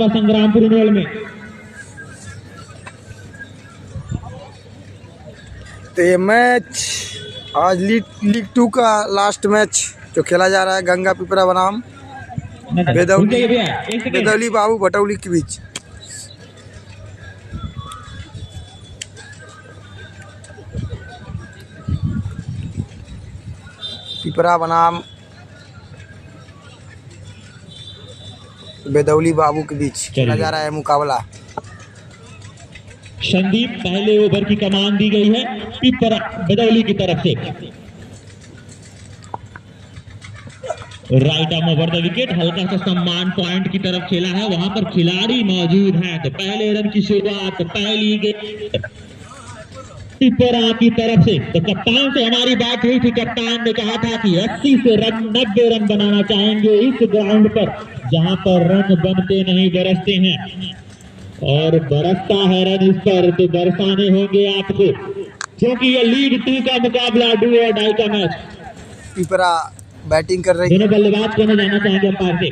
Sangrampur indoor में। तो ये मैच आज लीग 2 का लास्ट मैच जो खेला जा रहा है गंगा पिपरा बनाम बेदौली बाबू भटौली के बीच। पिपरा बनाम बेदौली बाबू के बीच खेला जा रहा है मुकाबला। संदीप पहले ओवर की कमान दी गई है पिपरा बेदौली की तरफ से। Right arm over the wicket, हल्का सा सम्मान पॉइंट की तरफ खेला है, वहां पर खिलाड़ी मौजूद है। तो पहले रन की शुरुआत पहली गेंद पिपरा की तरफ से। तो कप्तान से हमारी बात हुई थी, कप्तान ने कहा था कि 80 से 90 रन बनाना चाहेंगे इस ग्राउंड पर जहां पर रन बनते नहीं बरसते हैं, और बरसता है रन इस पर। तो बरसाने होंगे आपको, क्योंकि ये लीग 2 का मुकाबला, डू और डाई का मैच। पिपरा बैटिंग कर रही है। दोनों बल्लेबाज को जाना चाहेंगे अंपायर से।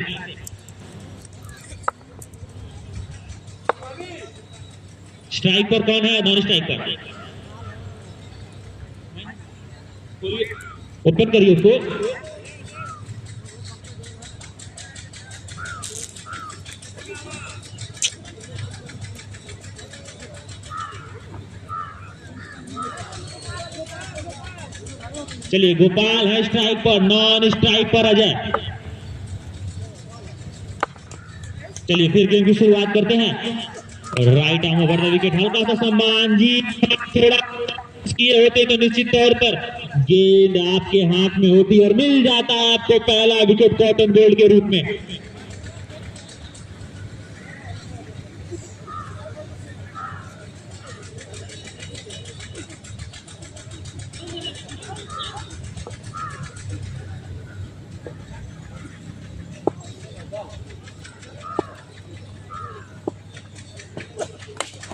स्ट्राइक पर कौन है, नॉन स्ट्राइक पर? ओपन करिए उसको। चलिए, गोपाल है स्ट्राइक पर, नॉन स्ट्राइक पर अजय। चलिए फिर गेम की शुरुआत करते हैं। Right arm over the wicket, हल्का सा सम्मान जी थोड़ा किए होते तो निश्चित तौर पर गेंद आपके हाथ में होती और मिल जाता है आपको पहला विकेट कॉटन बोल्ट के रूप में।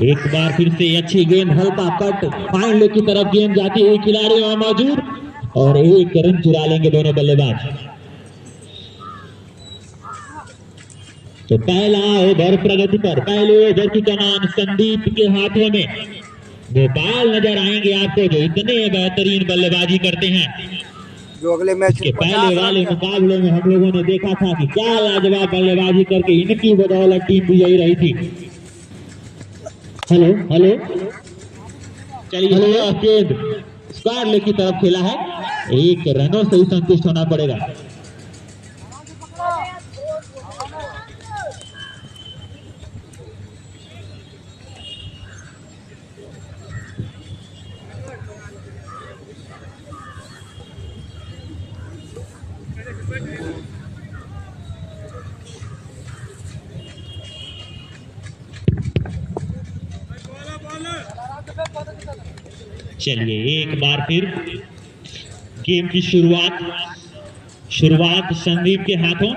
एक बार फिर से अच्छी गेंद, हल्का कट, फाइन लेग की तरफ गेंद जाती हुई, खिलाड़ी वहां मौजूद और एक रन चुरा लेंगे दोनों बल्लेबाज। तो पहला ओवर प्रगति पर, पहले ओवर की कमान संदीप के हाथों में। गोपाल नजर आएंगे आपको जो इतने बेहतरीन बल्लेबाजी करते हैं। जो अगले मैच के पहले वाले मुकाबले में हम लोगों ने देखा था कि क्या लाजवाब बल्लेबाजी करके इनकी बदौलत टीम विजयी रही थी। हेलो हेलो, चलिए गेंद स्क्वायर लेग की तरफ खेला है, एक रनों से ही संतुष्ट होना पड़ेगा। चलिए एक बार फिर गेम की शुरुआत संदीप के हाथों।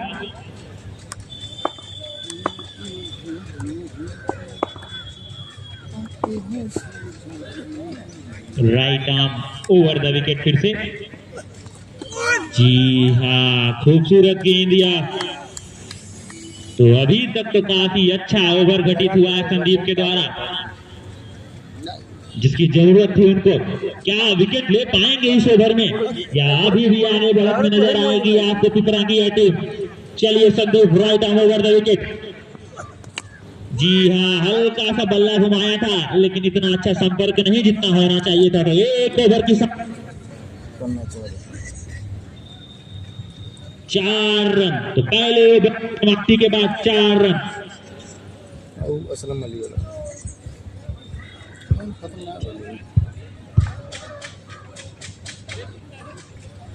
Right arm over the wicket फिर से। जी हाँ, खूबसूरत गेंद दिया। तो अभी तक तो काफी अच्छा ओवर घटित हुआ है संदीप के द्वारा, जिसकी जरूरत थी उनको। क्या विकेट ले पाएंगे इस ओवर में, या अभी भी आने बढ़त में नजर आएगी आपको पिपरा की यह टीम? चलिए Sandeep, right arm over the wicket. जी हाँ, हल्का सा बल्ला घुमाया था, लेकिन इतना अच्छा संपर्क नहीं जितना होना चाहिए था। तो एक ओवर की 4 रन। तो पहले ओवर समाप्ति के बाद 4 रन।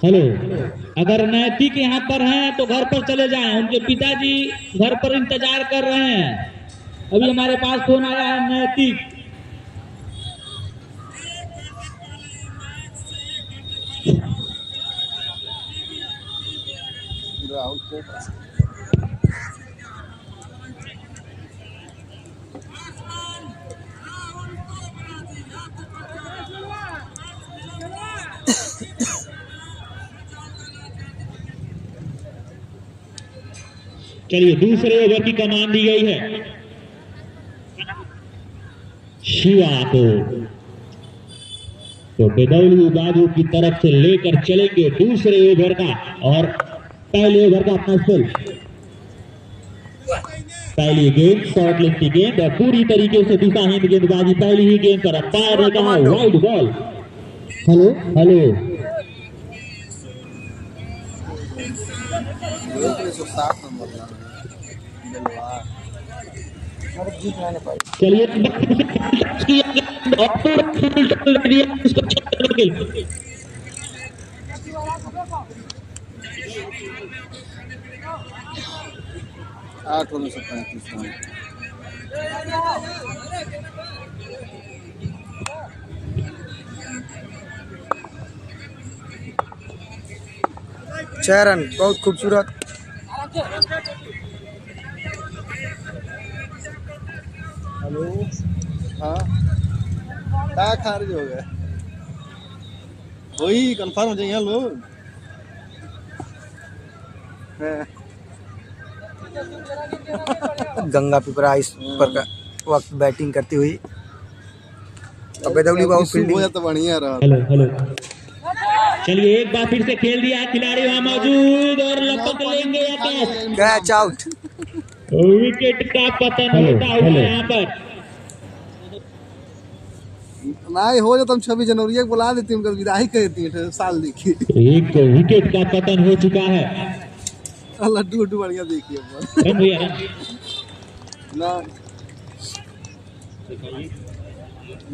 हेलो, अगर नैतिक यहाँ पर हैं तो घर पर चले जाएं, उनके पिताजी घर पर इंतजार कर रहे हैं। अभी हमारे पास फोन आया है नैतिक। चलिए दूसरे ओवर की कमान दी गई है शिवा को। तो बेदौली बाबू की तरफ से लेकर चलेंगे दूसरे ओवर का, और पहले ओवर का अपना स्पेल। पहली गेंद शॉर्ट लेग की गेंद और पूरी तरीके से दिशाहीन गेंदबाजी पहली ही गेंद पर अंपायर ने कहा वाइड बॉल। हेलो हेलो चलिए आठ 1935 6 रन, बहुत खूबसूरत। हेलो, हाँ क्या खारिज हो गया? वही कंफर्म हो जाइए लोग। गंगा पिपरा इस पर का वक्त बैटिंग करती हुई, बेदौली बाबू फील्डिंग तो बढ़िया रहा। हेलो हेलो चलिए एक बार फिर से खेल दिया है, खिलाड़ी वहां मौजूद और लपक लेंगे या कैच आउट। विकेट का पतन होता हुआ यहाँ पर। नहीं हो जाता, हम 26 जनवरी को बुला देती हूँ, विदाई कर देती है साल देखिए। एक विकेट का पतन हो चुका है। लड्डू उड्डू बढ़िया देखिए रन भैया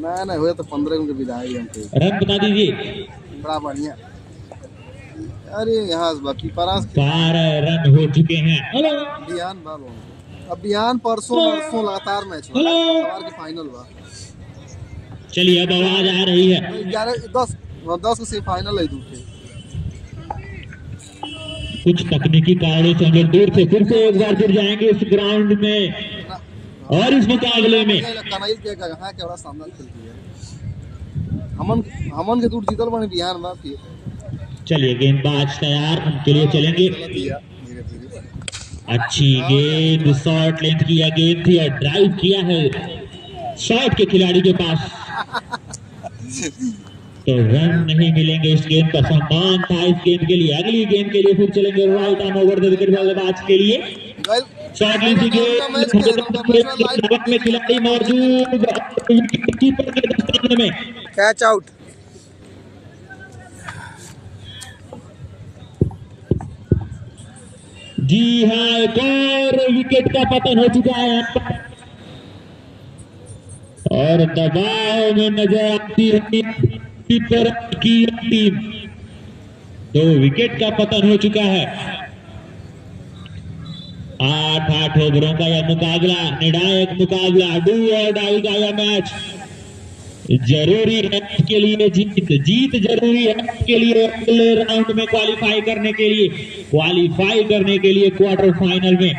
ना ना हो तो 15 उनके विदाई हम रन बता दीजिए। बड़ा बढ़िया। अरे यहाँ बाकी 12 रन हो चुके हैं। हेलो अभियान परसों लगातार मैच हुआ, के फाइनल हुआ। चलिए अब आवाज आ रही है। 11-10 से फाइनल है दूसरे। कुछ तकनीकी कारणों से हम लोग दूर से फिर से एक बार जुड़ जाएंगे इस ग्राउंड में और इस मुकाबले में। हमन के दूर जीतल बने बिहार में। चलिए गेंदबाज तैयार, उनके लिए चलेंगे। अच्छी गेंद शॉर्ट लेंथ की गेंद थी और ड्राइव किया है शॉर्ट के खिलाड़ी के पास, तो रन नहीं मिलेंगे। इस गेंद का सम्मान था इस गेंद के लिए। अगली गेंद के लिए फिर चलेंगे right arm over the wicket बल्लेबाज के लिए। शॉर्ट लेंथ की गेंद में खिलाड़ी मौजूद, कीपर के दस्ताने में कैच आउट। जी हाँ, एक और विकेट का पतन हो चुका है और दबाव में नजर आती है कीपर की टीम। 2 विकेट का पतन हो चुका है। 8 ओवरों का यह मुकाबला, निर्णायक मुकाबला, डू और डाई का यह मैच जरूरी है इसके लिए। जीत जरूरी है इसके लिए अगले राउंड में क्वालिफाई करने के लिए क्वार्टर फाइनल में।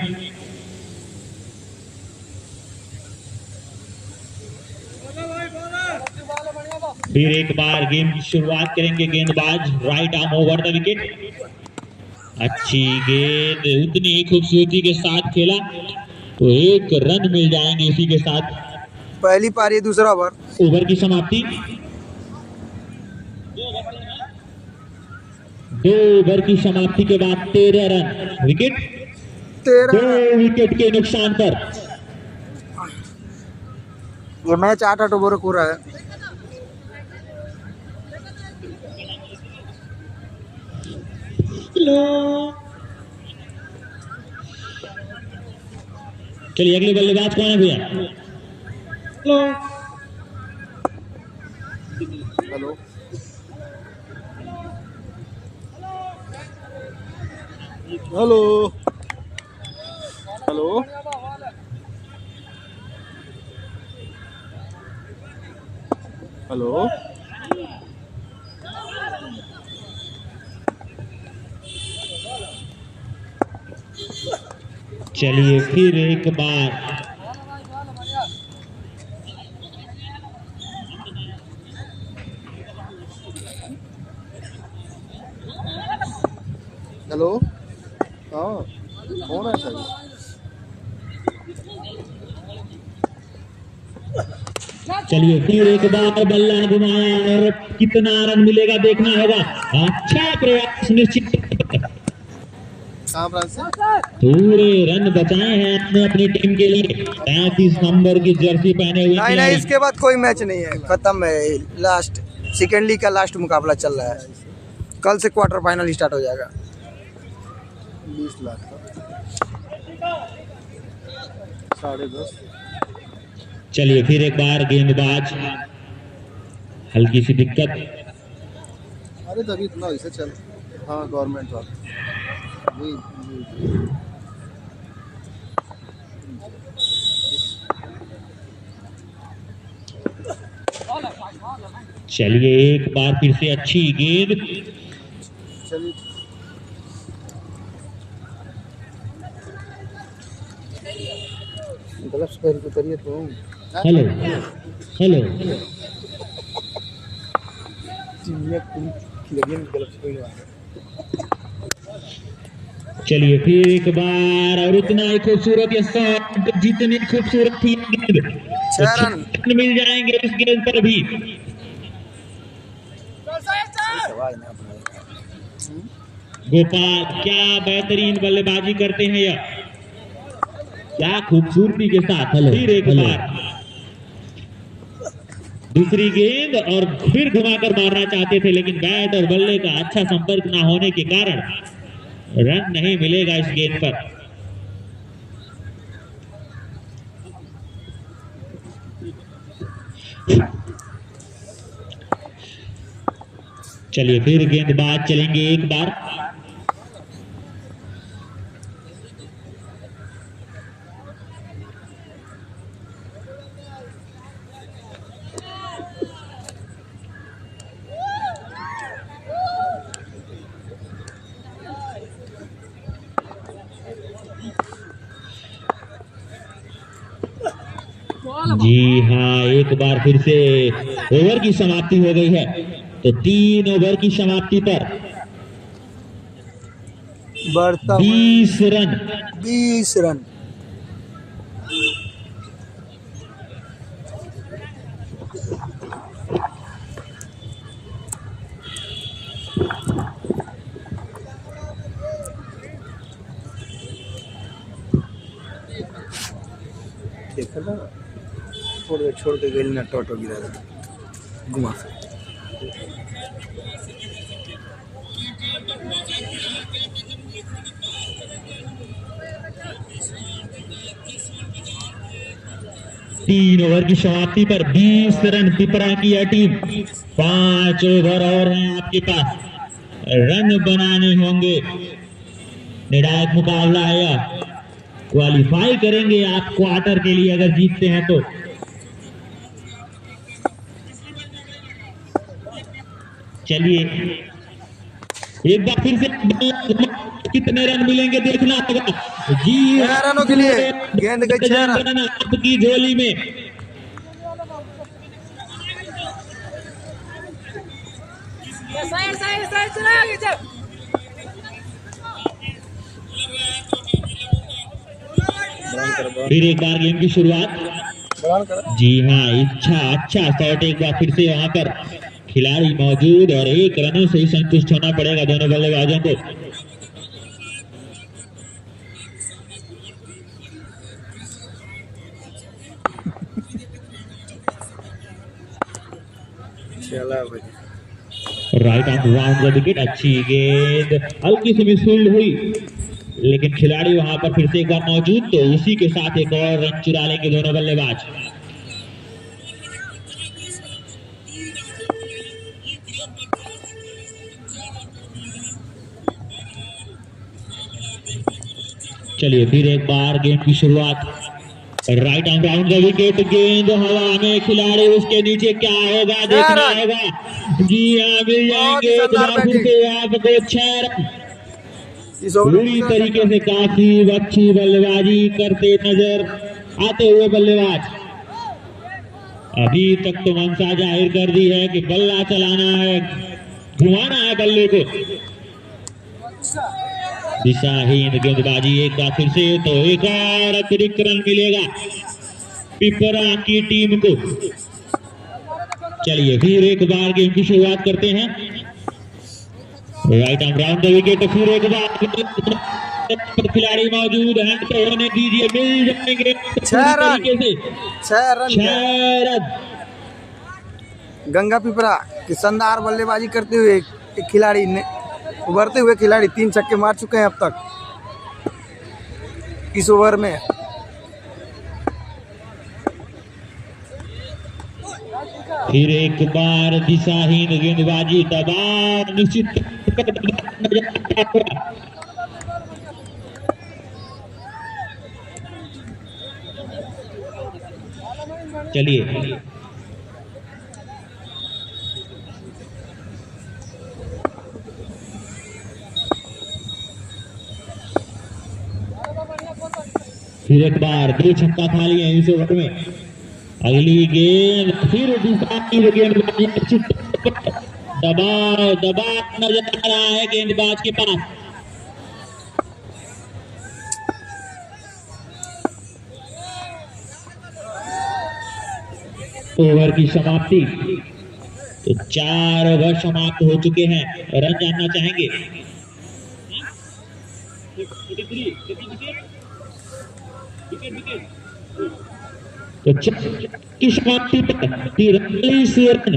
फिर एक बार गेम की शुरुआत करेंगे गेंदबाज right arm over the wicket. अच्छी गेंद उतनी ही खूबसूरती के साथ खेला तो 1 रन मिल जाएंगे इसी के साथ। पहली पारी दूसरा ओवर की समाप्ति। 2 ओवर की समाप्ति के बाद 13 रन विकेट 2 विकेट के नुकसान पर। ये मैच 8 ओवर हो रहा है। चलिए अगले बल्लेबाज कौन है भैया? हेलो हेलो हेलो हेलो चलिए फिर एक बार हेलो, हाँ कौन है सर? चलिए फिर एक बार बल्ला घुमाया और कितना रन मिलेगा देखना होगा। अच्छा प्रयास निश्चित, पूरे रन बचाए हैं आपने अपनी टीम के लिए। 35 नंबर की जर्सी पहने हुए नहीं नहीं, इसके बाद कोई मैच नहीं है, खत्म है। लास्ट सेकेंड लीग का लास्ट मुकाबला चल रहा है। कल से क्वार्टर फाइनल स्टार्ट हो जाएगा। 20 लाख का 10.5। चलिए फिर एक बार गेंदबाज, हल्की सी दिक्कत। अरे तभी इतना ऐसे चल। हाँ गवर्नमेंट वाला जी। चलिए एक बार फिर से अच्छी गेंद। चलिए ग्लव्स पहन के उतरिए तुम। हेलो हेलो, चलिए फिर एक बार और उतना ही खूबसूरत ये शॉट, जितनी खूबसूरत थी गेंद, 6 रन मिल जाएंगे इस गेंद पर भी। गोपाल क्या बेहतरीन बल्लेबाजी करते हैं यह, क्या खूबसूरती के साथ। फिर एक बार दूसरी गेंद और फिर घुमाकर मारना चाहते थे, लेकिन बैट और बल्ले का अच्छा संपर्क ना होने के कारण रन नहीं मिलेगा इस गेंद पर। चलिए फिर गेंदबाज चलेंगे एक बार। जी हाँ, एक बार फिर से ओवर की समाप्ति हो गई है। तो 3 ओवर की समाप्ति पर बढ़ता 20 रन। 20 रन। छोड़ के गेल ना, टोटो गिरा देता घुमा से। तीन ओवर की समाप्ति पर 20 रन पिपरा की यह टीम। 5 ओवर और हैं आपके पास, रन बनाने होंगे। निर्णायक मुकाबला है यह, क्वालिफाई करेंगे आप क्वार्टर के लिए अगर जीतते हैं तो। चलिए एक बार फिर से कितने रन मिलेंगे देखना होगा। जी 6 रनों के लिए गेंद गई 6 रन आपकी झोली में। फिर एक बार गेम की शुरुआत। जी हाँ, अच्छा शॉट एक बार फिर से वहां पर खिलाड़ी मौजूद और 1 रनों से ही संतुष्ट होना पड़ेगा दोनों बल्लेबाजों को। Right arm round the wicket, अच्छी गेंद, हल्की सी मिसफील्ड हुई, लेकिन खिलाड़ी वहां पर फिर से एक बार मौजूद, तो उसी के साथ एक और रन चुरा लेंगे दोनों बल्लेबाज। चलिए फिर एक बार गेम की शुरुआत। Right arm round the wicket, गेंद हवा में, खिलाड़ी उसके नीचे, क्या होगा देखना होगा। जी हाँ, मिल जाएंगे फिर से आपको 6 रन। पूरी तरीके से काफी अच्छी बल्लेबाजी करते नजर आते हुए बल्लेबाज। अभी तक तो मंशा जाहिर कर दी है कि बल्ला चलाना है, घुमाना है बल्ले को। दिशाहीन गेंदबाजी एक बार फिर से, तो एक और अतिरिक्त रन मिलेगा। पिपरा की टीम को। चलिए फिर एक बार गेम की शुरुआत करते हैं। Right arm round the wicket. फिर एक बार खिलाड़ी मौजूद है तो होने दीजिए, मिल जाएंगे 6 रन। तरीके से 6 रन 6 रन। गंगा पिपरा की शानदार बल्लेबाजी करते हुए एक खिलाड़ी ने उभरते हुए खिलाड़ी 3 छक्के मार चुके हैं अब तक इस ओवर में। फिर एक बार दिशाहीन गेंदबाजी, दबाव निश्चित। चलिए फिर एक बार 2 छक्का खा लिए इस ओवर में। अगली गेंद फिर गेंदबाजी, दबाव दबाव नजर आ रहा है गेंदबाज के पास। ओवर की समाप्ति। तो 4 ओवर समाप्त हो चुके हैं। रन जानना चाहेंगे? तो की समाप्ति पर 43 रन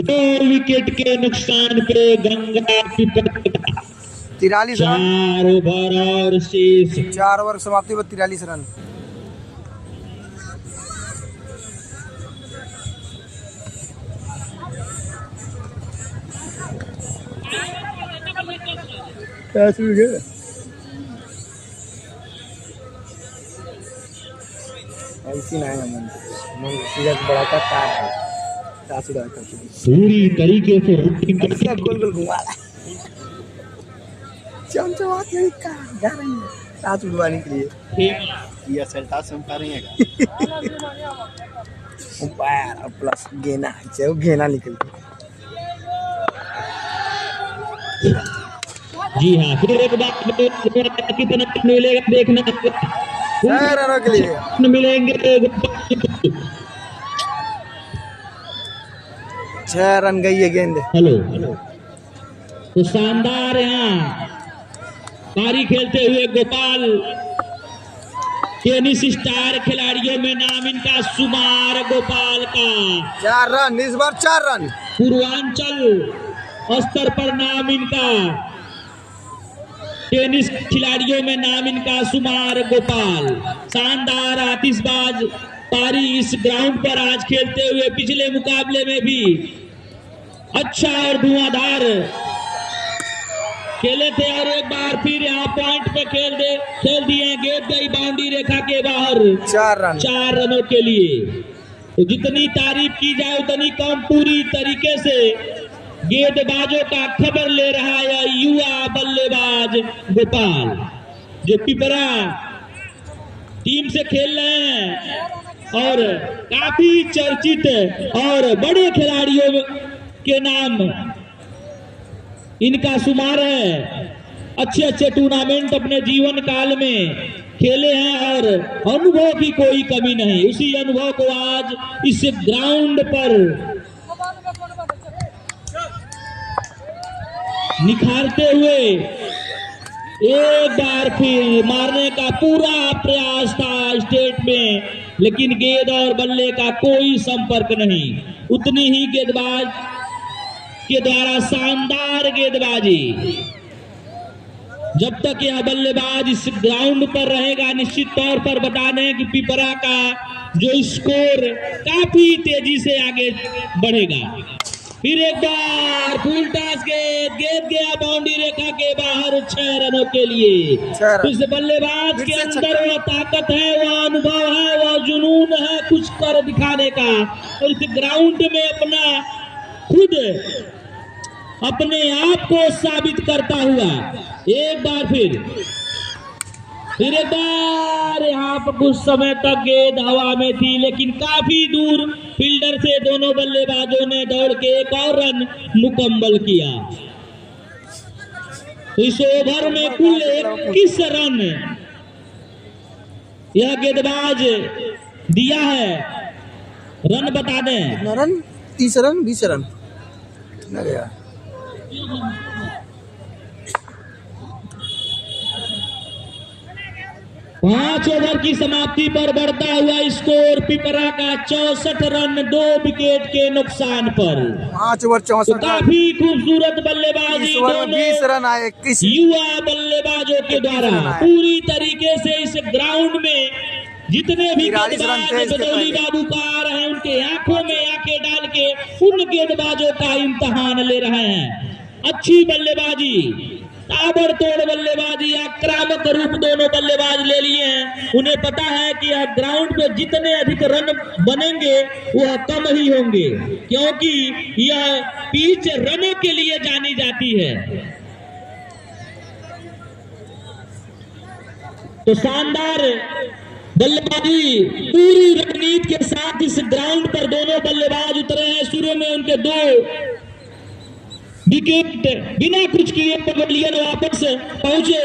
2 विकेट के नुकसान पे गंगा पिपरा 43 रन 4 ओवर और शेष 4 ओवर समाप्ति पर 43 रन। ऐसी बड़ा का तार है पूरी तरीके से ऐसा गोल गोल घुमा रहा है। चमचमात नहीं का जा रही है ताज उड़वाने के लिए। ये सेल्टा से हम कर रही है अंपायर प्लस गेना है वो गेना निकल गया। जी हाँ, फिर एक बार कितना मिलेगा देखना। 6 रनों के लिए मिलेंगे 6 रन गई है गेंद। हेलो तो शानदार यहाँ पारी खेलते हुए गोपाल टेनिस स्टार खिलाड़ियों में नाम इनका सुमार गोपाल का। 4 रन इस बार 4 रन। पूर्वांचल स्तर पर नाम इनका, टेनिस खिलाड़ियों में नाम इनका सुमार गोपाल। शानदार आतिशबाज पारी इस ग्राउंड पर आज खेलते हुए पिछले मुकाबले में भी अच्छा और धुआंधार खेले थे और एक बार फिर यहाँ पॉइंट पे खेल दिए। गेंद गई बाउंड्री रेखा के बाहर। 4 रनों के लिए। तो जितनी तारीफ की जाए उतनी कम। पूरी तरीके से गेंदबाजों का खबर ले रहा है युवा बल्लेबाज गोपाल, जो पिपरा टीम से खेल रहे हैं और काफी चर्चित और बड़े खिलाड़ियों के नाम इनका शुमार है। अच्छे टूर्नामेंट अपने जीवन काल में खेले हैं और अनुभव की कोई कमी नहीं। उसी अनुभव को आज इस ग्राउंड पर निखारते हुए एक बार फिर मारने का पूरा प्रयास था स्टेट में, लेकिन गेंद और बल्ले का कोई संपर्क नहीं। उतनी ही गेंदबाज के द्वारा शानदार गेंदबाजी। जब तक यह बल्लेबाज इस ग्राउंड पर रहेगा निश्चित तौर पर बता दें कि पिपरा का जो स्कोर काफी तेजी से आगे बढ़ेगा। फिर एक बार फुल टॉस गेंद गया बाउंड्री रेखा के बाहर। 6 रनों के लिए। इस बल्लेबाज के अंदर वह ताकत है, वह अनुभव है, वह जुनून है कुछ कर दिखाने का। और इस ग्राउंड में खुद अपने आप को साबित करता हुआ एक बार फिर एक बार यहाँ पर कुछ समय तक गेंद हवा में थी, लेकिन काफी दूर फील्डर से दोनों बल्लेबाजों ने दौड़ के एक और रन मुकम्मल किया। इस ओवर में कुल 21 रन यह गेंदबाज दिया है। रन बता दें। कितना रन? 30 रन 20 रन कितना गया? 5 ओवर की समाप्ति पर बढ़ता हुआ स्कोर पिपरा का 64 रन 2 विकेट के नुकसान पर। 5 ओवर 64 तो काफी खूबसूरत बल्लेबाजी 20 ओवर में 20 रन आए। किस युवा बल्लेबाजों के द्वारा पूरी तरीके से इस ग्राउंड में जितने भी 43 रन गेंदबाज थे इसके बदौली पहले। बाबू का आ रहे हैं, उनके आंखों में आंखें डाल के उन गेंदबाजों का इम्तिहान ले रहे हैं। अच्छी बल्लेबाजी, ताबड़तोड़ बल्लेबाजी, आक्रामक रूप दोनों बल्लेबाज ले लिए हैं। उन्हें पता है कि ग्राउंड पे जितने अधिक रन बनेंगे वह कम ही होंगे, क्योंकि यह पिच रनों के लिए जानी जाती है। तो शानदार बल्लेबाजी पूरी रणनीति के साथ इस ग्राउंड पर दोनों बल्लेबाज उतरे हैं। शुरू में उनके 2 विकेट बिना कुछ किए पवेलियन वापस पहुंचे,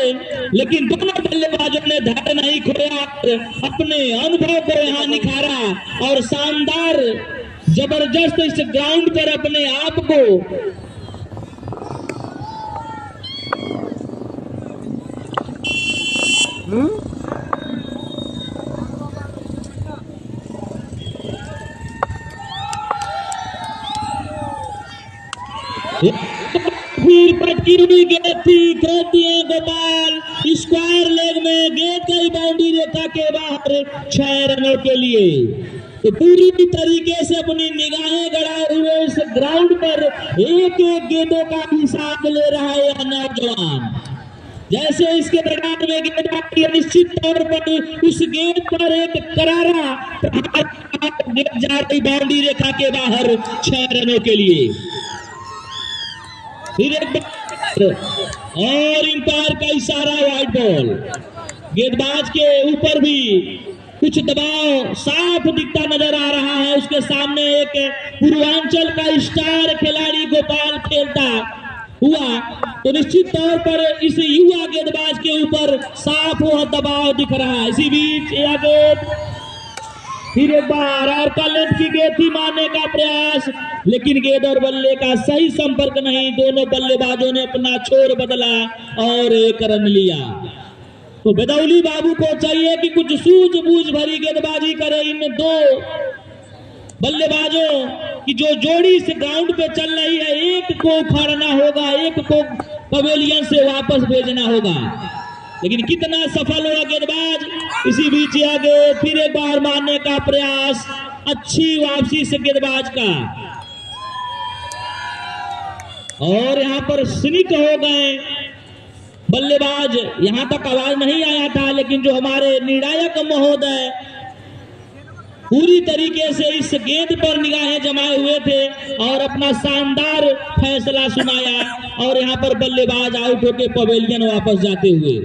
लेकिन दोनों बल्लेबाजों ने धैर्य नहीं खोया, अपने अनुभव को यहां निखारा और शानदार जबरदस्त इस ग्राउंड पर अपने आप को फिर पटकी हुई गेंद थी, खेल दिए गोपाल स्क्वायर लेग में, गेंद कई बाउंड्री रेखा के बाहर 6 रनों के लिए। तो पूरी तरीके से अपनी निगाहें गड़ाए हुए इस ग्राउंड पर एक एक गेंदों का हिसाब ले रहा है यह नौजवान। जैसे इसके मैदान में गेंद आती है, निश्चित तौर पर उस गेंद पर एक करारा गेंद जा रही बाउंड्री रेखा के बाहर 6 रनों के लिए। फिर एक और इंपायर का इशारा, वाइड बॉल। गेंदबाज के ऊपर भी कुछ दबाव साफ दिखता नजर आ रहा है। उसके सामने एक पूर्वांचल का स्टार खिलाड़ी गोपाल खेलता हुआ, तो निश्चित तौर पर इस युवा गेंदबाज के ऊपर साफ वह दबाव दिख रहा है। इसी बीच यह गेंद फिर एक बार और कलेट की गेंद थी, मारने का प्रयास, लेकिन गेंद और बल्ले का सही संपर्क नहीं। दोनों बल्लेबाजों ने अपना छोर बदला और 1 रन लिया। तो बदौली बाबू को चाहिए कि कुछ सूझबूझ भरी गेंदबाजी करे। इन 2 बल्लेबाजों की जो जोड़ी इस ग्राउंड पे चल रही है, एक को उखाड़ना होगा, एक को पवेलियन से वापस भेजना होगा, लेकिन कितना सफल हुआ गेंदबाज। इसी बीच आगे फिर एक बार मारने का प्रयास, अच्छी वापसी से गेंदबाज का, और यहां पर स्निक हो गए बल्लेबाज। यहां तक आवाज नहीं आया था, लेकिन जो हमारे निर्णायक महोदय पूरी तरीके से इस गेंद पर निगाहें जमाए हुए थे और अपना शानदार फैसला सुनाया, और यहां पर बल्लेबाज आउट होकर पवेलियन वापस जाते हुए।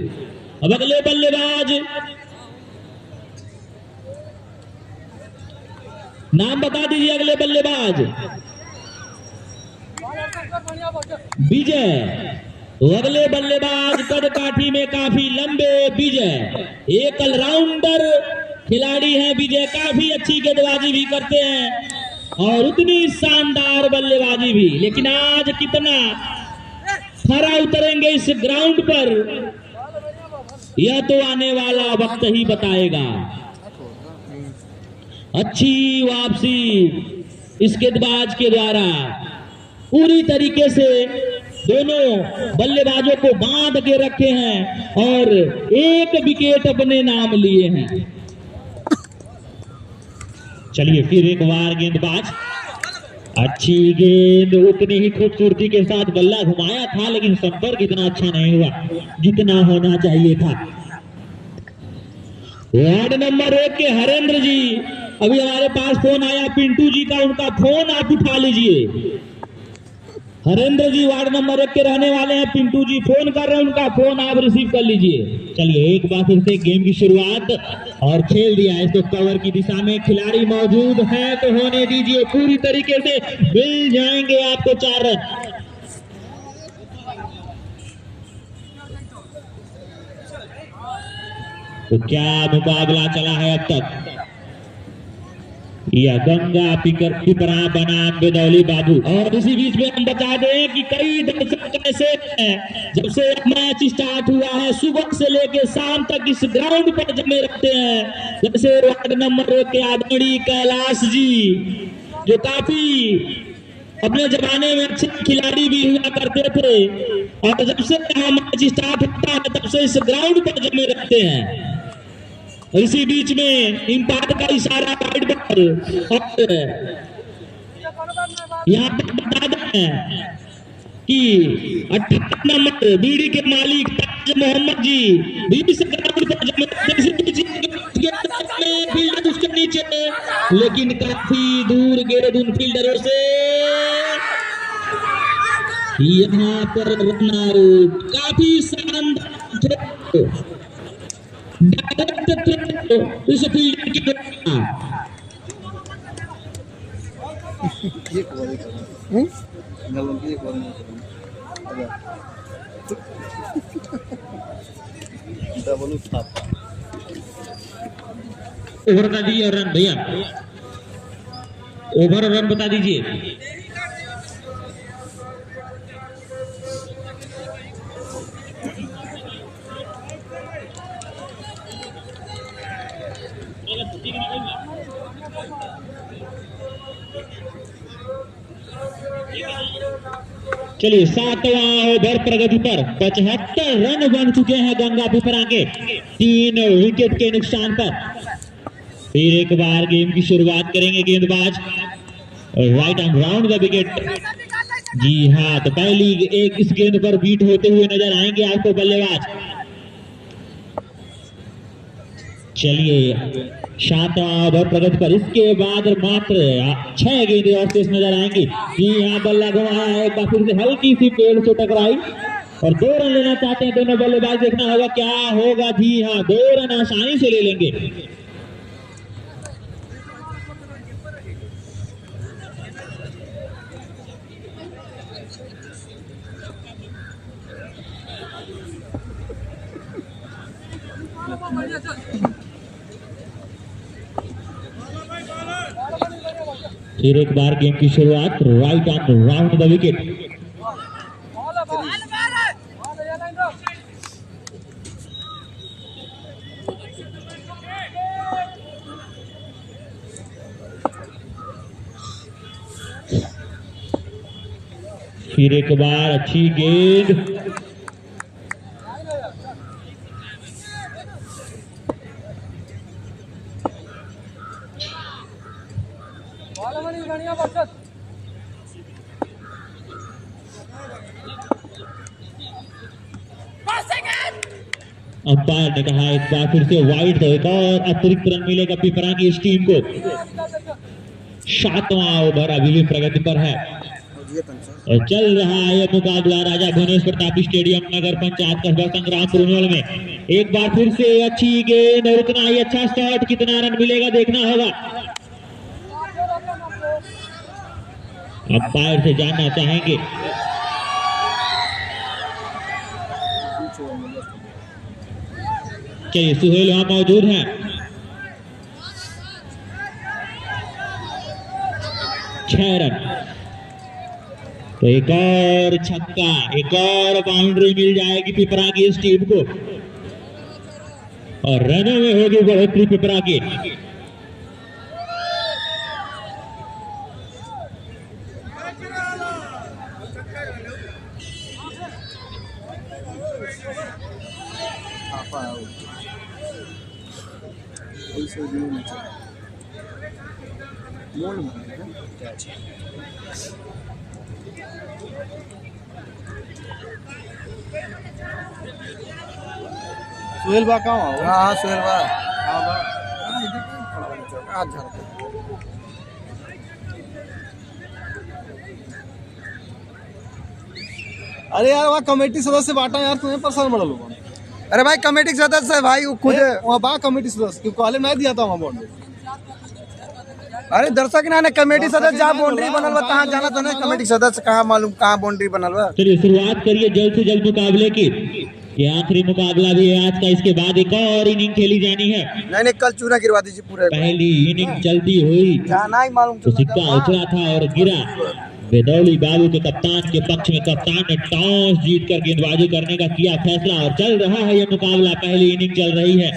अब अगले बल्लेबाज, नाम बता दीजिए अगले बल्लेबाज। विजय। तो अगले बल्लेबाज कद काठी में काफी लंबे विजय, एक ऑलराउंडर खिलाड़ी है विजय, काफी अच्छी गेंदबाजी भी करते हैं और उतनी शानदार बल्लेबाजी भी। लेकिन आज कितना खरा उतरेंगे इस ग्राउंड पर, यह तो आने वाला वक्त ही बताएगा। अच्छी वापसी इस गेंदबाज के द्वारा, पूरी तरीके से दोनों बल्लेबाजों को बांध के रखे हैं और 1 विकेट अपने नाम लिए हैं। चलिए फिर एक बार गेंदबाज, अच्छी गेंद, उतनी ही खूबसूरती के साथ बल्ला घुमाया था, लेकिन संपर्क इतना अच्छा नहीं हुआ जितना होना चाहिए था। वार्ड नंबर 1 के हरेंद्र जी, अभी हमारे पास फोन आया पिंटू जी का, उनका फोन आप उठा लीजिए। हरेंद्र जी वार्ड नंबर 1 के रहने वाले हैं, पिंटू जी फोन कर रहे हैं, उनका फोन आप रिसीव कर लीजिए। चलिए एक बार फिर से गेम की शुरुआत और खेल दिया है, इसको कवर की दिशा में खिलाड़ी मौजूद है तो होने दीजिए, पूरी तरीके से मिल जाएंगे आपको 4 रन। तो क्या मुकाबला चला है अब तक, या गंगा पिपरा बनाम बेदौली बाबू। और इसी बीच में हम बता दें कि कई दर्शक ऐसे हैं, जब से मैच स्टार्ट हुआ है सुबह से लेकर शाम तक इस ग्राउंड पर जमे रहते हैं। जैसे वार्ड नंबर 1 के आदरणीय कैलाश जी, जो काफी अपने जमाने में अच्छे खिलाड़ी भी हुआ करते थे, और जब से यहाँ मैच स्टार्ट होता है तब से इस ग्राउंड पर जमे रहते हैं। इसी बीच में इम्पायर का इशारा वाइड पर, और यहाँ पर बता दें कि 18 नंबर बीडी के मालिक ताज मोहम्मद जी बीडी से ग्राउंड पर जमे फील्डर उसके नीचे, लेकिन काफी दूर गेंद उन फील्डरों से, यहाँ पर रन आउट। काफी शानदार इस फील्डर की ओवर बता दीजिए और रन भैया, ओवर और रन बता दीजिए। चलिए 7वां ओवर प्रगति पर 75 रन बन चुके हैं गंगा पिपरा के 3 विकेट के नुकसान पर। फिर एक बार गेम की शुरुआत करेंगे गेंदबाज right hand round the wicket. जी हाँ, तो पहली एक इस गेंद पर बीट होते हुए नजर आएंगे आपको बल्लेबाज। चलिए 7वां ओवर प्रगति पर, इसके बाद मात्र 6 गेंदें और शेष नजर आएंगी। जी यहाँ बल्ला घुमाया है, एक बार फिर से हल्की सी पेड़ से टकराई और 2 रन लेना चाहते हैं दोनों बल्लेबाज। देखना होगा क्या होगा। जी हाँ, 2 रन आसानी से ले लेंगे। फिर एक बार गेम की शुरुआत right on round the wicket. फिर एक बार अच्छी गेंद, अंपायर ने कहा एक बार फिर से वाइड, तो एक और अतिरिक्त रन मिलेगा पिपरा की इस टीम को। 7वां ओवर अभी भी प्रगति पर है और चल रहा है यह मुकाबला राजा भुवनेश्वर प्रताप स्टेडियम नगर पंचायत कस्बा संग्रामपुर उनवल में। एक बार फिर से अच्छी गेंद और उतना ही अच्छा शॉट, कितना रन मिलेगा देखना होगा। अंपायर से जानना चाहेंगे। चलिए सुहेल वहां मौजूद हैं। 6 रन, तो एक और छक्का, एक और बाउंड्री मिल जाएगी पिपरा की इस टीम को और रनों में होगी बढ़ोतरी पिपरा की। सुहेल बा कहाँ हो? हाँ सुहेल बा अरे यार वहाँ कमेटी सदस्य बांटा यार, तुम्हें परेशान बड़ा लोग। अरे भाई कमेटी सदस्य है भाई, वो खुद वहाँ बा कमेटी सदस्य क्यों कॉलेज नहीं दिया था वहाँ बॉन्ड। अरे दर्शक ना कमेटी सदस्य जहाँ बाउंड्री बनल बा तहाँ जाना था ना, कमेटी सदस्य कहाँ मालूम कहाँ बाउंड्री बनल बा। चलिए शुरुआत करिए जल्द से जल्द मुकाबले की। ये आखिरी मुकाबला भी है आज का, इसके बाद एक और इनिंग खेली जानी है। नहीं नहीं, कल चूना गिरवा दीजिए पूरे। पहली इनिंग चलती हुई जाना ही मालूम तो सिक्का उछला था और गिरा बेदौली बाबू के कप्तान के पक्ष में। कप्तान ने टॉस जीतकर गेंदबाजी करने का किया फैसला और चल रहा है ये मुकाबला। पहली इनिंग चल रही है,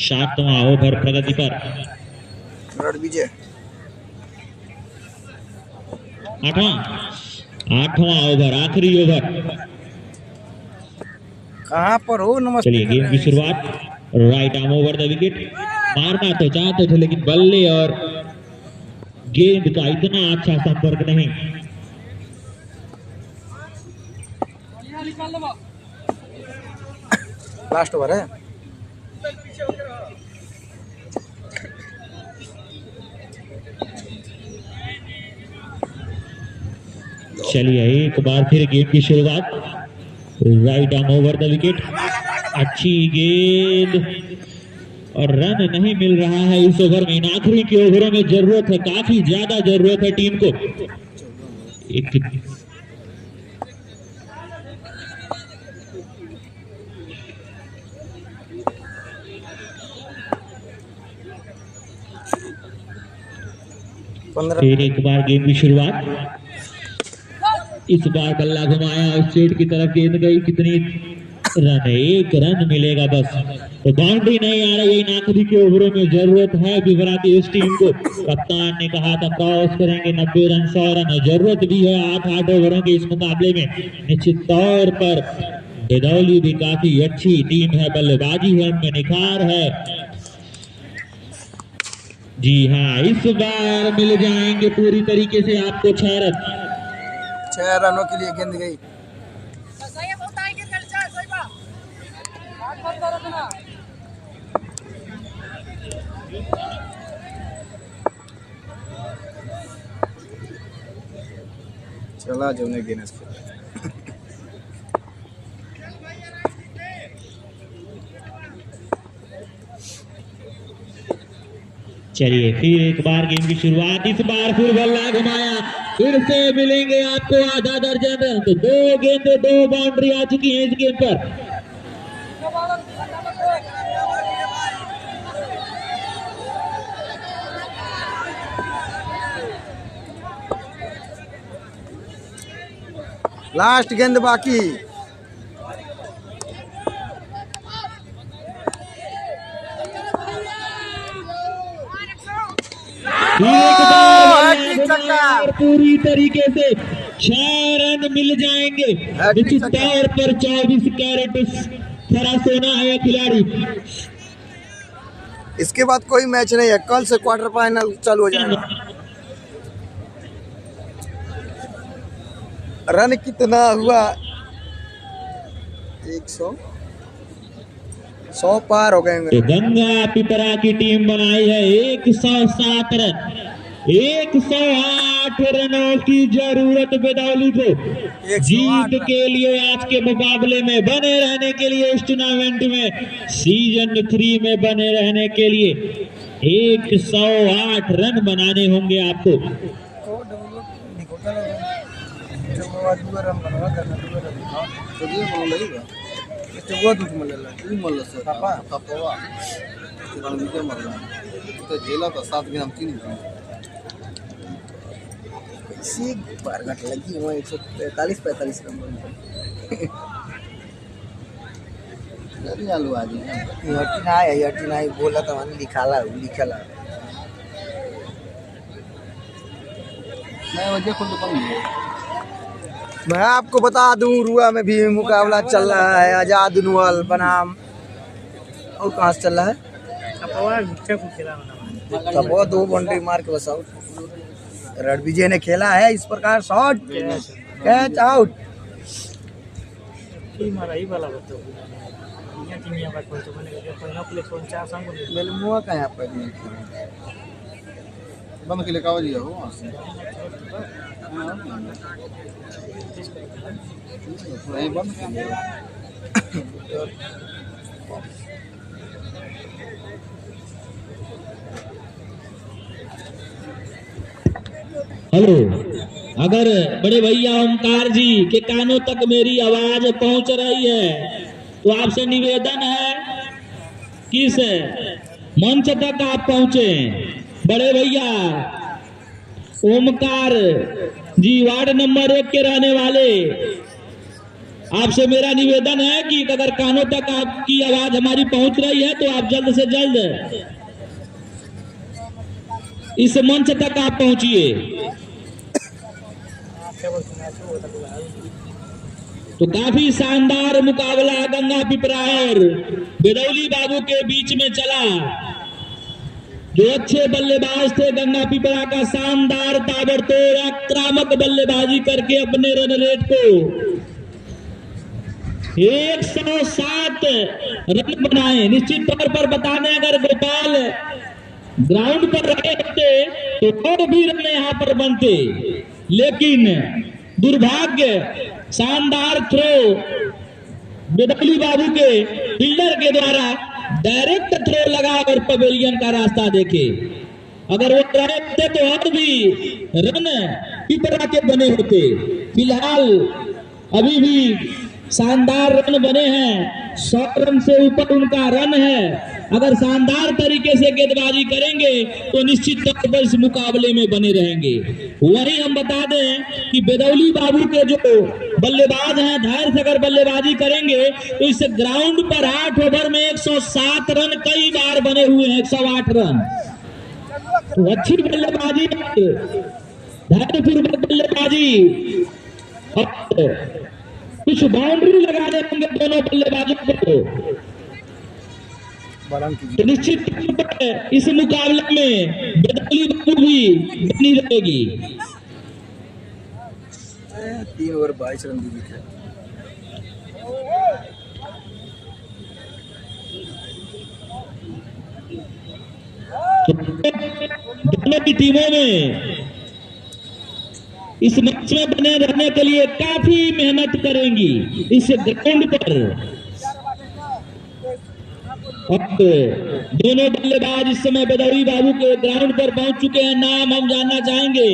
7वां ओवर प्रगति पर। रणविजय 8वां ओवर, आखिरी ओवर। कहाँ पर हो? नमस्ते। चलिए गेम की शुरुआत। Right arm over the wicket. मारना तो चाहते थे लेकिन बल्ले और गेंद का इतना अच्छा संपर्क नहीं। लास्ट ओवर है। चलिए एक बार फिर गेम की शुरुआत। Right arm over the wicket. अच्छी गेंद और रन नहीं मिल रहा है इस ओवर में। इन आखिरी के ओवरों में जरूरत है, काफी ज्यादा जरूरत है टीम को। एक फिर एक बार गेम की शुरुआत। इस बार बल्ला घुमाया और स्ट्रेट की तरफ गेंद गई। कितनी रन है? 1 रन मिलेगा बस। तो बाउंड्री नहीं आ रही है इन आखिरी के ओवरों में। जरूरत है बिवरा की इस टीम को। कप्तान ने कहा था क्रॉस करेंगे 90 रन 100 रन। जरूरत भी है 8 ओवरों के इस मुकाबले में। निश्चित तौर पर बेदौली भी काफी अच्छी टीम है, बल्लेबाजी है उनमें निखार है। जी हाँ, इस बार मिल जाएंगे पूरी तरीके से आपको 6 रन। 6 रनों के लिए गेंद गई। चला जो ने गेंद इसको। चलिए फिर एक बार गेम की शुरुआत। इस बार फिर बल्ला घुमाया। फिर से मिलेंगे आपको आधा दर्जन रन। तो 2 गेंद 2 बाउंड्री आ चुकी है इस गेम पर। लास्ट गेंद बाकी। पूरी तरीके से 6 रन मिल जाएंगे। निश्चित तौर पर 24 कैरेट खरा सोना है खिलाड़ी। इसके बाद कोई मैच नहीं है, कल से क्वार्टर फाइनल चालू हो जाएगा। रन कितना हुआ? 100 पार हो गए। तो गंगा पिपरा की टीम बनाई है 107 रन। 108 रनों की जरूरत बेदौली को जीत के लिए, आज के मुकाबले में बने रहने के लिए, इस टूर्नामेंट में सीजन 3 में बने रहने के लिए 108 रन बनाने होंगे आपको। इसी बार घट लगी हुआ 143-45 रन आलू आज हटी ना बोला था मैंने। लिखाला मैं आपको बता दूं, रुआ में भी मुकाबला चल रहा है। आजाद नुअल बनाम और कहाँ से चल रहा है? तब वो 2 बाउंड्री मार के बस आउट। रणविजय ने खेला है इस प्रकार शॉट, कैच आउट। मुआ का यहाँ पर बंद के लिए कावा लिया हो बंद के लिए। हेलो अगर बड़े भैया ओमकार जी के कानों तक मेरी आवाज पहुंच रही है तो आपसे निवेदन है कि इस मंच तक आप पहुंचे। बड़े भैया ओमकार जी वार्ड नंबर 1 के रहने वाले, आपसे मेरा निवेदन है कि अगर कानों तक आपकी आवाज हमारी पहुंच रही है तो आप जल्द से जल्द इस मंच तक आप पहुंचिए। तो काफी शानदार मुकाबला गंगा पिपरा और बेदौली बाबू के बीच में चला। जो अच्छे बल्लेबाज थे गंगा पिपरा का शानदार ताबड़तोड़ आक्रामक बल्लेबाजी करके अपने रन रेट को 107 रन बनाए। निश्चित तौर पर बताने अगर गोपाल ग्राउंड पर रहे होते तो और भी रन यहाँ पर बनते, लेकिन दुर्भाग्य शानदार थ्रो बेदौली बाबू के फील्डर के द्वारा डायरेक्ट थ्रो लगा और पवेलियन का रास्ता देखे। अगर वो रहे होते तो और भी रन पिपरा के बने होते। फिलहाल अभी भी शानदार रन बने हैं, 100 रन से ऊपर उनका रन है। अगर शानदार तरीके से गेंदबाजी करेंगे तो निश्चित तौर पर इस मुकाबले में बने रहेंगे। वहीं हम बता दें कि बेदौली बाबू के जो बल्लेबाज हैं धैर्य से अगर बल्लेबाजी करेंगे तो इस ग्राउंड पर 8 ओवर में 107 रन कई बार बने हुए हैं, 108 रन। तो अच्छी बल्लेबाजी, धैर्यपूर्वक बल्लेबाजी और कुछ बाउंड्री लगा देंगे दोनों बल्लेबाजों को तो निश्चित तौर पर इस मुकाबले में बेदौली बाबू भी बनी रहेगी। 3 ओवर 22 रन दी है। दोनों की टीमों में इस मैच में बने रहने के लिए काफी मेहनत करेंगी इस ग्राउंड पर। अब दोनों बल्लेबाज इस समय बेदौली बाबू के ग्राउंड पर पहुंच चुके हैं। नाम हम जानना चाहेंगे।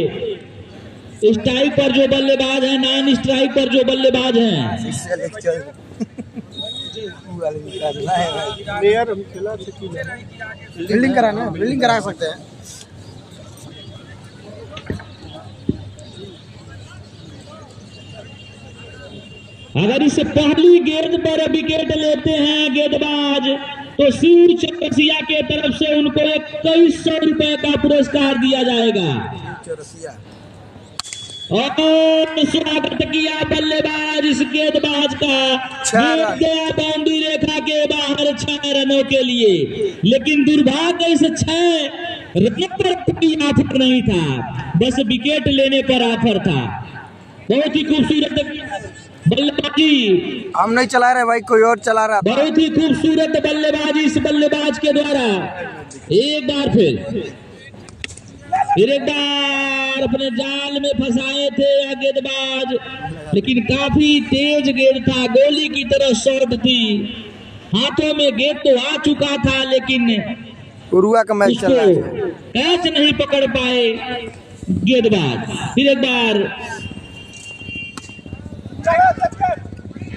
स्ट्राइक पर जो बल्लेबाज हैं, नॉन स्ट्राइक पर जो बल्लेबाज हैं। फील्डिंग कराना, फील्डिंग करा सकते हैं। अगर इस पहली गेंद पर विकेट लेते हैं गेंदबाज तो शिव चौरसिया के तरफ से उनको 2100 रुपए का पुरस्कार दिया जाएगा। और स्वागत किया बल्लेबाज इस गेंदबाज का, गेंद गया बाउंड्री रेखा के बाहर 6 रनों के लिए। लेकिन दुर्भाग्य इस 6 रनों पर कोई ऑफर नहीं था, बस विकेट लेने पर ऑफर था। बहुत ही खूबसूरत बल्लेबाजी, हम नहीं चला रहे भाई, कोई और चला रहा। बहुत ही खूबसूरत बल्लेबाजी इस बल्लेबाज के द्वारा। एक बार फिर एक बार अपने जाल में फंसाए थे यह गेंदबाज, लेकिन काफी तेज गेंद था, गोली की तरह शॉट थी। हाथों में गेंद तो आ चुका था लेकिन उरुआ का मैच चल रहा है, कैच नहीं पकड़ पाए गेंदबाज। फिर एक बार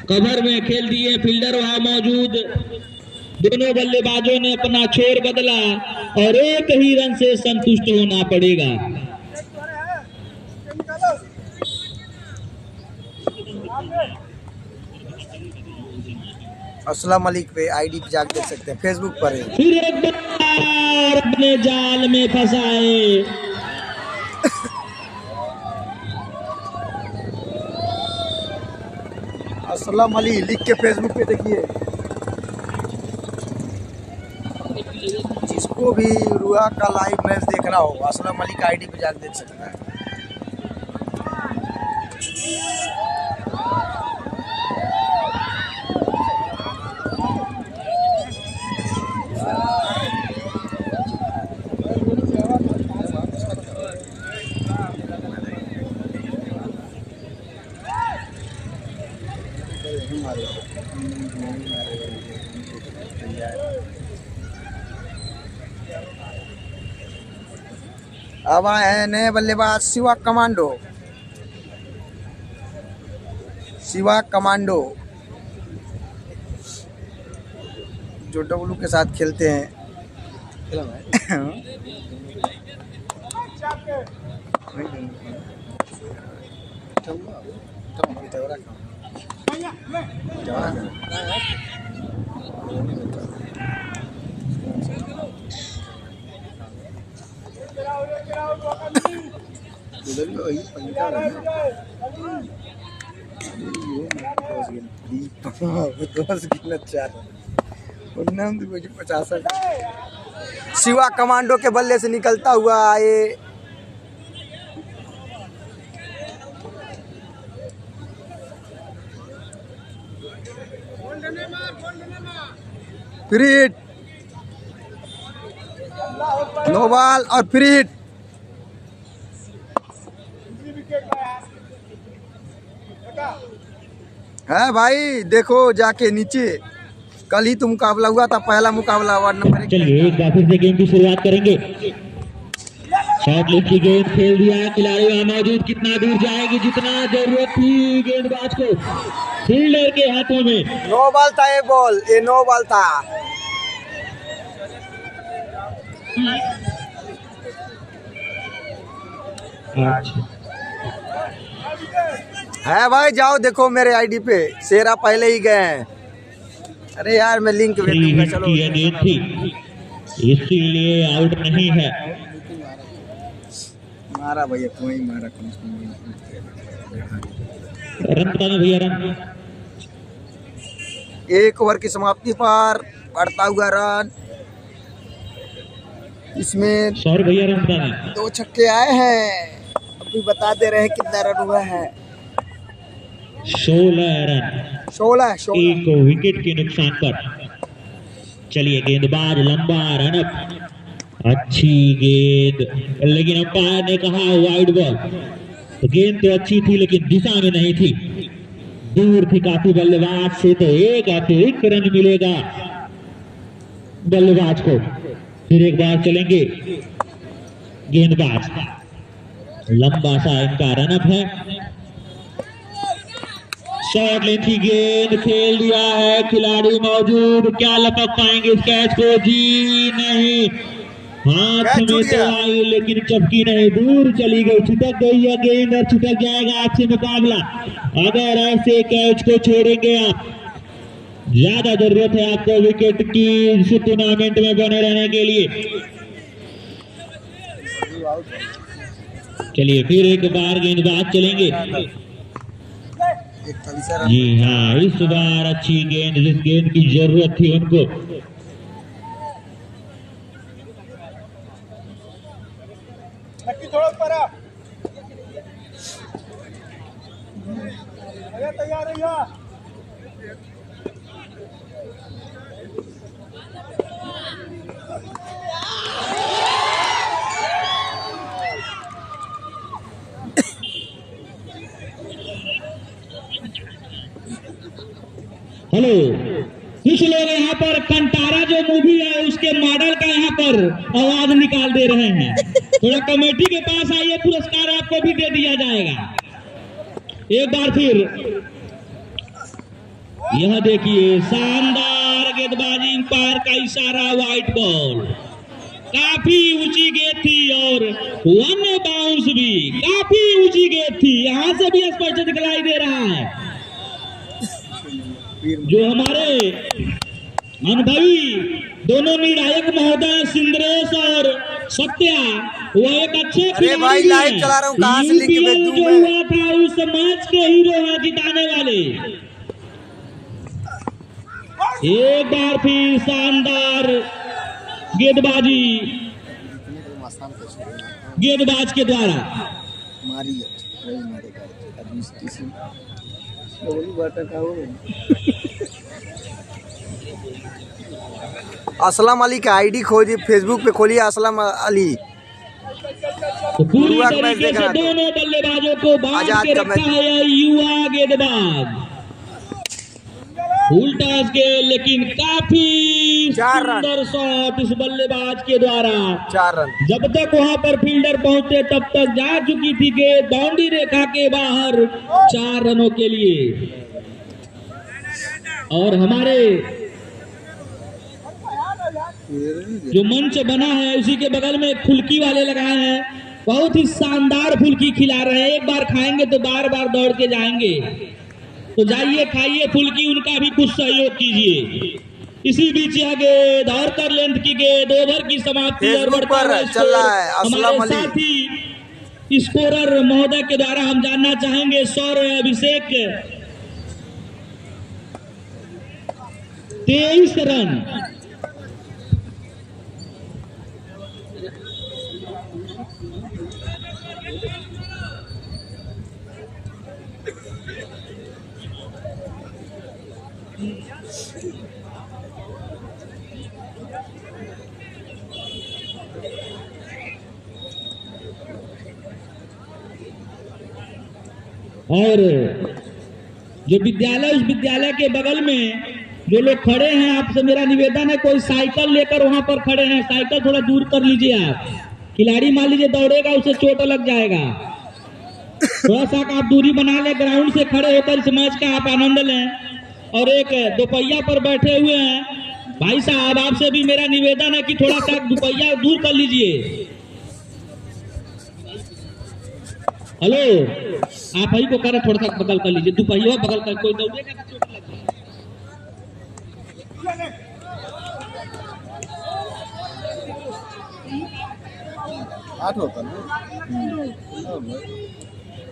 कवर में खेल दिए, फील्डर वहां मौजूद। दोनों बल्लेबाजों ने अपना छोर बदला और एक ही रन से संतुष्ट होना पड़ेगा। असलम मलिक पे आईडी पे जाकर देख सकते हैं, फेसबुक पर है। फिर एक बार अपने जाल में फंसाए। असलम अली लिख के फेसबुक पे देखिए। जिसको भी रुआ का लाइव मैच देखना हो असलम अली का आईडी पे जाकर देख सकता है। अब आए हैं नए बल्लेबाज शिवा कमांडो। शिवा कमांडो जो डब्लू के साथ खेलते हैं। शिवा कमांडो के बल्ले से निकलता हुआ ये फ्री हिट, नो बॉल और फ्री हिट। है भाई, देखो जाके नीचे, कल ही तो मुकाबला हुआ था, पहला मुकाबला वार्ड नंबर 1। चलिए एक बार फिर से गेम की शुरुआत करेंगे। शॉर्ट लेग की गेंद खेल दिया है, खिलाड़ी वहां मौजूद, कितना दूर जाएगी, जितना जरूरत थी गेंदबाज को, फील्डर के हाथों में। नो बॉल था ये बॉल, ये नो बॉल था। अच्छा है भाई, जाओ देखो मेरे आईडी पे, शेरा पहले ही गए हैं। अरे यार मैं लिंक भेज दूंगा, चलो। ये गेंद थी, इसीलिए आउट नहीं है। मारा भैया, कोई मारा, रन बताना भैया, रन। 1 ओवर की समाप्ति पर बढ़ता हुआ रन, इसमें सॉरी भैया, रन बताना। 2 छक्के आए हैं, अभी बता दे रहे हैं कितना रन हुआ है। 16 रन, 16 एक विकेट के नुकसान पर। चलिए गेंदबाज लंबा रन अप, अच्छी गेंद, लेकिन अंपायर ने कहा वाइड बॉल। तो गेंद तो अच्छी थी लेकिन दिशा में नहीं थी, दूर थी काफी बल्लेबाज से, तो एक अतिरिक्त रन मिलेगा बल्लेबाज को। फिर एक बार चलेंगे गेंदबाज, लंबा सा इनका रन अप है। शॉर्ट लेंथी गेंद खेल दिया है, खिलाड़ी मौजूद, क्या लपक पाएंगे इस कैच को? जी नहीं, हाथ में तो आई लेकिन चपकी नहीं, दूर चली गई, छिटक गई है गेंद और छिटक जाएगा आपसे मुकाबला। अगर ऐसे कैच को छोड़ेंगे आप, ज्यादा जरूरत है आपको विकेट की इस टूर्नामेंट में बने रहने के लिए। चलिए फिर एक बार गेंदबाज चलेंगे। जी हाँ, इस बार अच्छी गेंद, जिस गेंद की जरूरत थी उनको। तैयार है। हेलो, कुछ लोग यहाँ पर कंटारा जो मूवी है उसके मॉडल का यहाँ पर आवाज निकाल दे रहे हैं। थोड़ा कमेटी के पास आइए, पुरस्कार आपको भी दे दिया जाएगा। एक बार फिर यह देखिए, शानदार गेंदबाजी, अंपायर का इशारा, व्हाइट बॉल, काफी ऊंची गेंद थी और वन बाउंस भी काफी ऊंची गेंद थी, यहाँ से भी स्पष्ट दिखलाई दे रहा है। जो हमारे अनुभवी दोनों निर्णायक महोदय सिंद्रेश और सत्या, वो एक अच्छे खिलाड़ी हैं। यूपीएल जो हुआ था उस मैच के हीरो हैं, जिताने वाले। एक बार फिर शानदार गेंदबाजी गेंदबाज के द्वारा। असलम अली का आईडी खोजिए, फेसबुक पे खोलिए असलम अली। तो पूरी तरीके से दोनों बल्लेबाजों को बांध के रखा है युवा गेंदबाज। उल्टा के, लेकिन काफी सुंदर शॉट इस बल्लेबाज के द्वारा। 4 रन। जब तक वहां पर फील्डर पहुंचे तब तक जा चुकी थी गेंद बाउंड्री रेखा के बाहर, 4 रनों के लिए। और हमारे जो मंच बना है उसी के बगल में फुल्की वाले लगाए हैं, बहुत ही शानदार फुल्की खिला रहे हैं। एक बार खाएंगे तो बार बार दौड़ के जाएंगे। तो जाइए खाइए फुल्की, उनका भी कुछ सहयोग कीजिए। इसी बीच यह गेंद और कर लेंथ की गेंद, ओवर की समाप्ति और बढ़ता हुआ चल रहा है असलम हमारे अली। साथी स्कोरर महोदय के द्वारा हम जानना चाहेंगे सौरभ अभिषेक 23 रन। और जो विद्यालय, उस विद्यालय के बगल में जो लोग खड़े हैं, आपसे मेरा निवेदन है कोई साइकिल लेकर वहां पर खड़े हैं, साइकिल थोड़ा दूर कर लीजिए। आप खिलाड़ी मान लीजिए दौड़ेगा, उसे चोट लग जाएगा। थोड़ा सा आप दूरी बना ले, ग्राउंड से खड़े होकर इस मैच का आप आनंद लें। और एक दोपहिया पर बैठे हुए हैं भाई साहब, आपसे भी मेरा निवेदन है कि थोड़ा सा दोपहिया दूर कर लीजिए। हेलो, आप ही को करें, थोड़ा सा बगल कर लीजिए, दोपहिया बगल कर, कोई दौड़ेगा ना चोट लग जाएगा। आठ होता ना।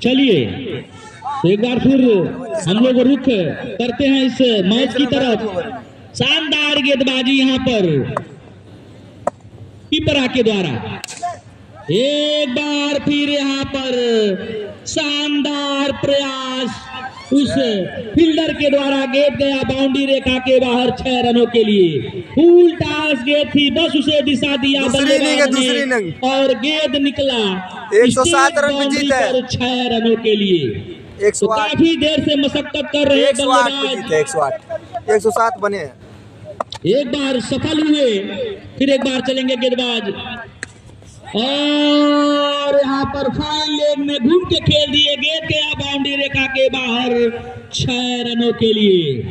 चलिए तो एक बार फिर हम लोग रुख करते हैं इस मैच की तरफ। शानदार गेंदबाजी यहाँ पर पिपरा के द्वारा, एक बार फिर यहाँ पर शानदार प्रयास उस फील्डर के द्वारा, गेंद गया बाउंड्री रेखा के बाहर 6 रनों के लिए। फुल टॉस गेंद थी, बस उसे दिशा दिया बल्लेबाज ने और गेंद निकला 107 रन पे जीत है 6 रनों के लिए। 108 तो काफी देर से मशक्कत कर रहे हैं 108 पे बल्लेबाज, जीते, 108 107 बने हैं। एक बार सफल हुए, फिर एक बार चलेंगे गेंदबाज और यहाँ पर फाइन लेग में घूम के खेल दिए, गेंद गया बाउंड्री रेखा के बाहर 6 रनों के लिए।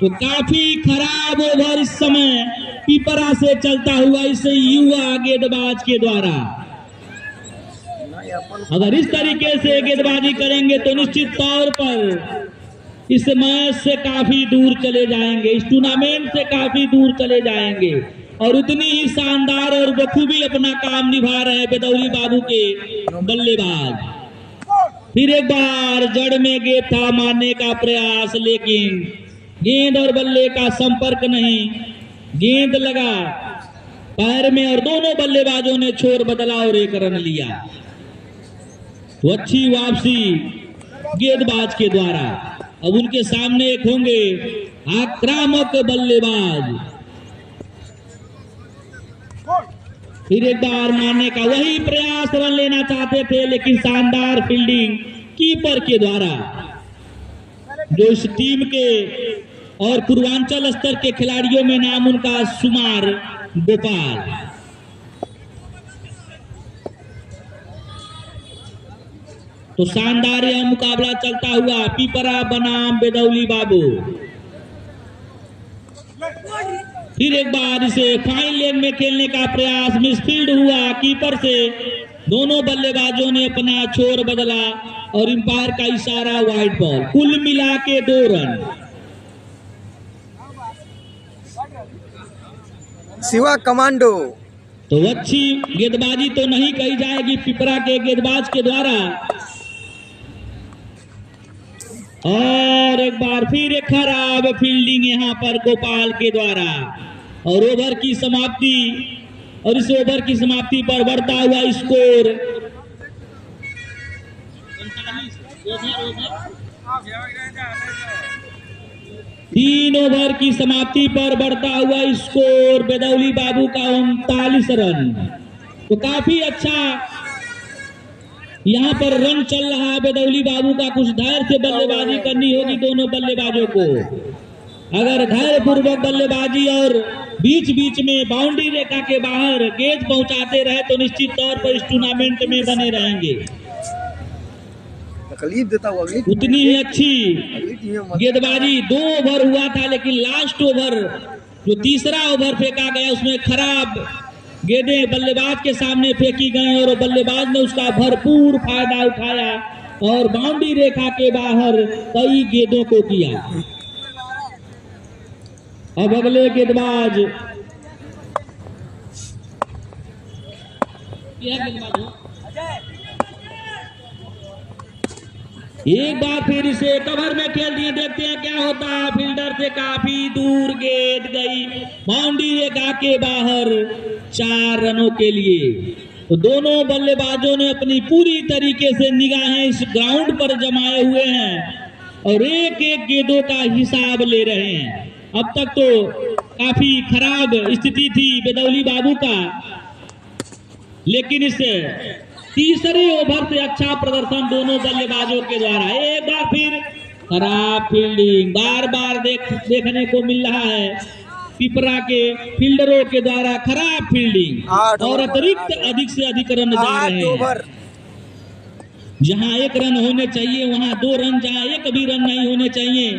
तो काफी खराब ओवर इस समय पिपरा से चलता हुआ इस युवा गेंदबाज के द्वारा। अगर इस तरीके से गेंदबाजी करेंगे तो निश्चित तौर पर इस मैच से काफी दूर चले जाएंगे, इस टूर्नामेंट से काफी दूर चले जाएंगे। और उतनी ही शानदार और बखूबी अपना काम निभा रहे बेदौली बाबू के बल्लेबाज। फिर एक बार जड़ में गेंद था, मारने का प्रयास, लेकिन गेंद और बल्ले का संपर्क नहीं, गेंद लगा पैर में और दोनों बल्लेबाजों ने छोर बदला और 1 रन लिया। तो अच्छी वापसी गेंदबाज के द्वारा। अब उनके सामने एक होंगे आक्रामक बल्लेबाज। फिर एक बार मारने का वही प्रयास, रन लेना चाहते थे लेकिन शानदार फील्डिंग कीपर के द्वारा, जो इस टीम के और पूर्वांचल स्तर के खिलाड़ियों में नाम उनका सुमार गोपाल। तो शानदार यह मुकाबला चलता हुआ पिपरा बनाम बेदौली बाबू। फिर एक बार इसे फाइन लेग में खेलने का प्रयास, मिसफील्ड हुआ कीपर से, दोनों बल्लेबाजों ने अपना छोर बदला और अंपायर का इशारा, वाइड बॉल। कुल मिला के 2 रन। शिवा कमांडो। तो अच्छी गेंदबाजी तो नहीं कही जाएगी पिपरा के गेंदबाज के द्वारा। और एक बार फिर एक खराब फील्डिंग यहाँ पर गोपाल के द्वारा और ओवर की समाप्ति। और इस ओवर की समाप्ति पर बढ़ता हुआ स्कोर 3 ओवर की समाप्ति पर बढ़ता हुआ स्कोर बेदौली बाबू का 39 रन। तो काफी अच्छा यहाँ पर रन चल रहा है बेदौली बाबू का। कुछ धैर्य से बल्लेबाजी करनी होगी दोनों बल्लेबाजों को। अगर धैर्य पूर्वक बल्लेबाजी और बीच बीच में बाउंड्री रेखा के बाहर गेंद पहुंचाते रहे तो निश्चित तौर पर इस टूर्नामेंट में बने रहेंगे। तकलीफ देता हुआ अगली उतनी ही अच्छी टीम में गेंदबाजी। 2 ओवर हुआ था लेकिन लास्ट ओवर जो तीसरा ओवर फेंका गया उसमें खराब गेंदें बल्लेबाज के सामने फेंकी गई और बल्लेबाज ने उसका भरपूर फायदा उठाया और बाउंड्री रेखा के बाहर कई गेंदों को किया। अब अगले गेंदबाज एक बार फिर इसे कवर में खेल दिए, देखते हैं क्या होता है। फील्डर से काफी दूर गेंद गई बाउंड्री रेखा के बाहर 4 रनों के लिए। तो दोनों बल्लेबाजों ने अपनी पूरी तरीके से निगाहें इस ग्राउंड पर जमाए हुए हैं और एक एक गेंदों का हिसाब ले रहे हैं। अब तक तो काफी खराब स्थिति थी बेदौली बाबू का, लेकिन इस तीसरे ओवर से अच्छा प्रदर्शन दोनों बल्लेबाजों के द्वारा। एक बार फिर खराब फील्डिंग बार बार देखने को मिल रहा है। पिपरा के फील्डरों के द्वारा खराब फील्डिंग और अतिरिक्त अधिक से अधिक रन जा रहे हैं। जहां 1 रन होने चाहिए वहां 2 रन, जहां 1 भी रन नहीं होने चाहिए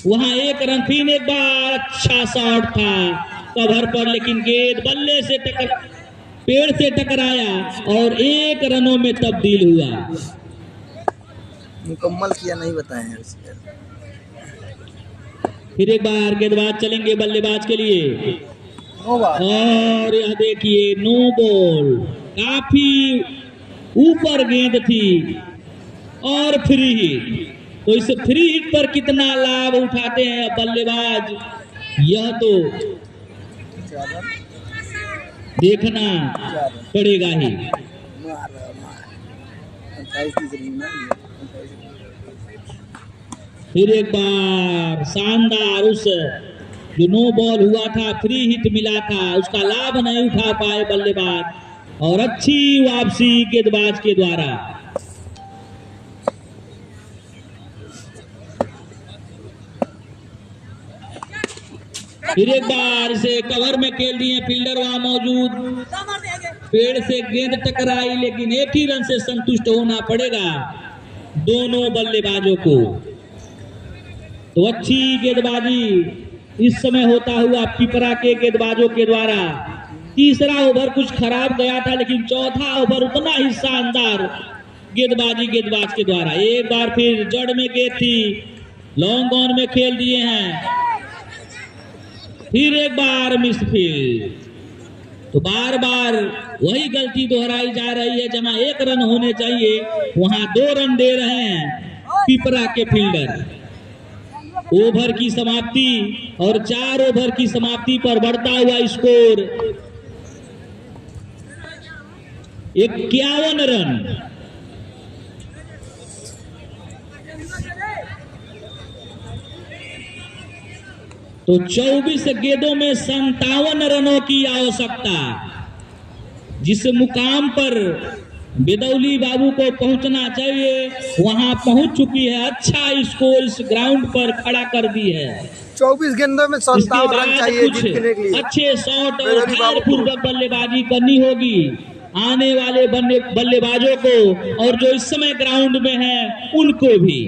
वहां 1 रन। फिर एक बार अच्छा शॉट था कवर पर, लेकिन गेंद बल्ले से पेड़ से टकराया और 1 रनों में तब्दील हुआ। मुकम्मल किया नहीं बताए हैं। फिर एक बार गेंदबाज चलेंगे बल्लेबाज के लिए और यह देखिए नो बॉल। काफी ऊपर गेंद थी और फ्री हिट। तो इस फ्री हिट पर कितना लाभ उठाते हैं बल्लेबाज, यह तो देखना पड़ेगा ही। फिर एक बार शानदार उस जो नो बॉल हुआ था, फ्री हिट मिला था, उसका लाभ नहीं उठा पाए बल्लेबाज और अच्छी वापसी गेंदबाज के द्वारा। फिर एक बार इसे कवर में खेल दिए, फील्डर वहां मौजूद, पेड़ से गेंद टकराई लेकिन 1 ही रन से संतुष्ट होना पड़ेगा दोनों बल्लेबाजों को। तो अच्छी गेंदबाजी इस समय होता हुआ पिपरा के गेंदबाजों के द्वारा। तीसरा ओवर कुछ खराब गया था लेकिन चौथा ओवर उतना ही शानदार गेंदबाजी गेंदबाज के द्वारा। एक बार फिर जड़ में गेंद थी, लॉन्ग ऑन में खेल दिए हैं। फिर एक बार मिस फील्ड। तो बार बार वही गलती दोहराई जा रही है। जहां 1 रन होने चाहिए वहां 2 रन दे रहे हैं पिपरा के फील्डर। ओवर की समाप्ति और 4 ओवर की समाप्ति पर बढ़ता हुआ स्कोर 51 रन। तो 24 गेंदों में 57 रनों की आवश्यकता। जिस मुकाम पर बेदौली बाबू को पहुंचना चाहिए वहां पहुंच चुकी है। अच्छा स्कोर इस ग्राउंड पर खड़ा कर दी है। 24 गेंदों में 57 रन चाहिए जीतने के लिए। अच्छे शॉट और पूर्वक बल्लेबाजी करनी होगी आने वाले बल्लेबाजों को और जो इस समय ग्राउंड में है उनको भी।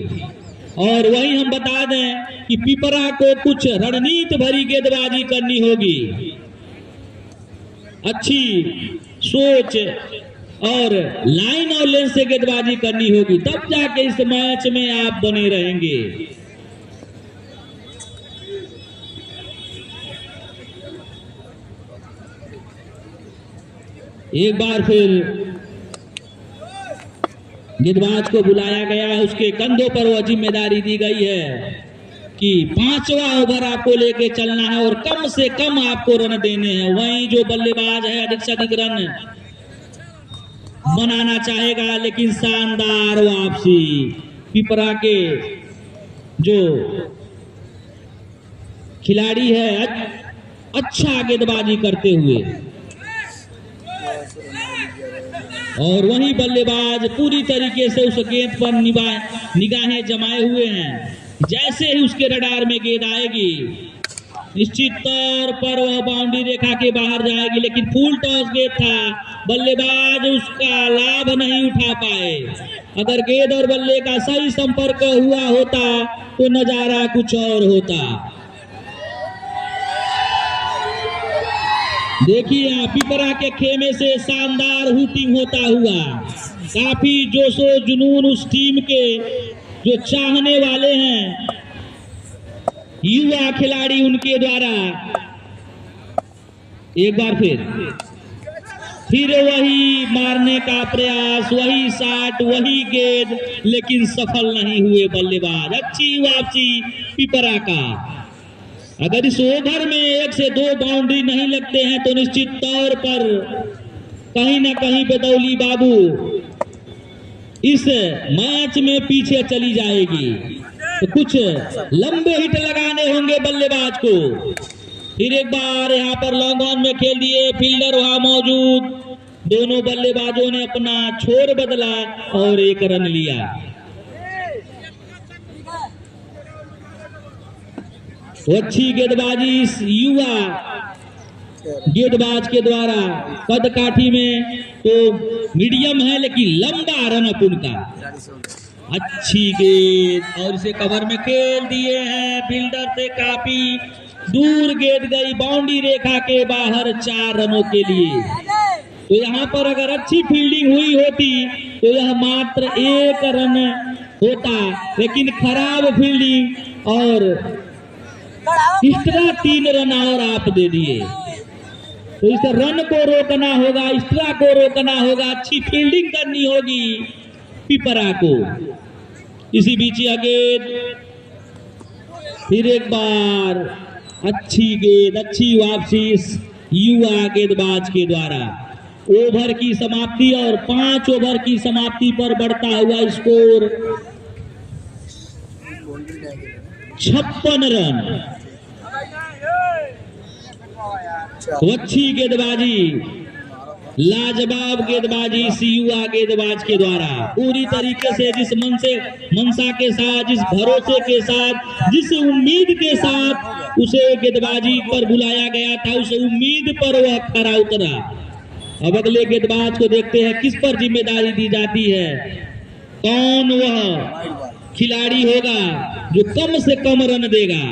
और वही हम बता दें कि पिपरा को कुछ रणनीति भरी गेंदबाजी करनी होगी, अच्छी सोच और लाइन और लेंथ से गेंदबाजी करनी होगी, तब जाके इस मैच में आप बने रहेंगे। एक बार फिर गेंदबाज को बुलाया गया है, उसके कंधों पर वह जिम्मेदारी दी गई है कि 5वां ओवर आपको लेके चलना है और कम से कम आपको रन देने हैं। वहीं जो बल्लेबाज है अधिक से अधिक रन बनाना चाहेगा, लेकिन शानदार वापसी पिपरा के जो खिलाड़ी है अच्छा गेंदबाजी करते हुए, और वही बल्लेबाज पूरी तरीके से उस गेंद पर निगाहें जमाए हुए हैं। जैसे ही उसके रडार में गेंद आएगी निश्चित तौर पर वह बाउंड्री रेखा के बाहर जाएगी, लेकिन फुल टॉस गेंद था, बल्लेबाज उसका लाभ नहीं उठा पाए। अगर गेंद और बल्ले का सही संपर्क हुआ होता तो नजारा कुछ और होता। देखिए पिपरा के खेमे से शानदार हुटिंग होता हुआ, काफी जोशो जुनून उस टीम के जो चाहने वाले हैं, युवा खिलाड़ी उनके द्वारा एक बार फिर वही मारने का प्रयास, वही शॉट, वही गेंद, लेकिन सफल नहीं हुए बल्लेबाज। अच्छी वापसी पिपरा का। अगर इस ओवर में 1 से 2 बाउंड्री नहीं लगते हैं तो निश्चित तौर पर कहीं ना कहीं बेदौली बाबू इस मैच में पीछे चली जाएगी। तो कुछ लंबे हिट लगाने होंगे बल्लेबाज को। फिर एक बार यहाँ पर लॉन्ग ऑन में खेल दिए, फील्डर वहां मौजूद, दोनों बल्लेबाजों ने अपना छोर बदला और 1 रन लिया। अच्छी गेंदबाजी इस युवा गेंदबाज के द्वारा, कद काठी में तो मीडियम है लेकिन लंबा रन अप उनका। अच्छी गेंद और इसे कवर में खेल दिए हैं, फील्डर से काफी दूर गेंद गई, बाउंड्री रेखा के बाहर 4 रनों के लिए। तो यहाँ पर अगर अच्छी फील्डिंग हुई होती तो यह मात्र 1 रन होता, लेकिन खराब फील्डिंग और एक्स्ट्रा 3 रन और आप दे दिए। तो इस रन को रोकना होगा, एक्स्ट्रा को रोकना होगा, अच्छी फील्डिंग करनी होगी पिपरा को। इसी बीच गेंद, फिर एक बार अच्छी गेंद, अच्छी वापसी युवा गेंदबाज के द्वारा। ओवर की समाप्ति और 5 ओवर की समाप्ति पर बढ़ता हुआ स्कोर 56 रन। अच्छी गेंदबाजी, लाजवाब गेंदबाजी इस युवा गेंदबाज के द्वारा, पूरी तरीके से जिस मनसा के साथ, जिस भरोसे के साथ, जिस उम्मीद के साथ उसे गेंदबाजी पर बुलाया गया था, उस उम्मीद पर वह खरा उतरा। अब अगले गेंदबाज को देखते हैं किस पर जिम्मेदारी दी जाती है, कौन वह खिलाड़ी होगा जो कम से कम रन देगा।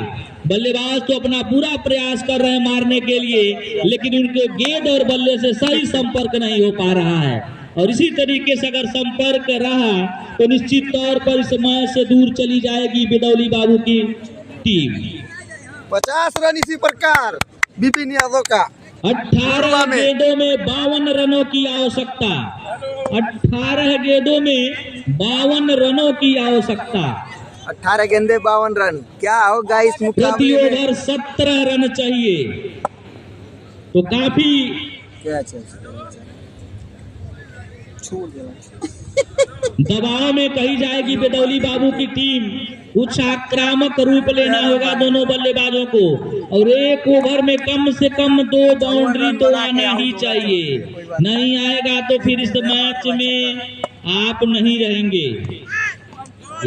बल्लेबाज तो अपना पूरा प्रयास कर रहे हैं मारने के लिए, लेकिन उनके गेंद और बल्ले से सही संपर्क नहीं हो पा रहा है। और इसी तरीके से अगर संपर्क रहा तो निश्चित तौर पर इस मैच से दूर चली जाएगी बेदौली बाबू की टीम। 50 रन इसी प्रकार बिपिन यादव का। 18 गेंदों में 52 रनों की आवश्यकता, 18 गेंदों में 52 रनों की आवश्यकता। 18 गेंदे 52 रन, क्या होगा इस मुकाबले में? प्रति ओवर 17 रन चाहिए, तो काफी क्या दबाव में कही जाएगी बेदौली बाबू की टीम। कुछ आक्रामक रूप लेना होगा दोनों बल्लेबाजों को, और 1 ओवर में कम से कम 2 बाउंड्री तो आना ही चाहिए। नहीं आएगा तो फिर इस मैच में आप नहीं रहेंगे।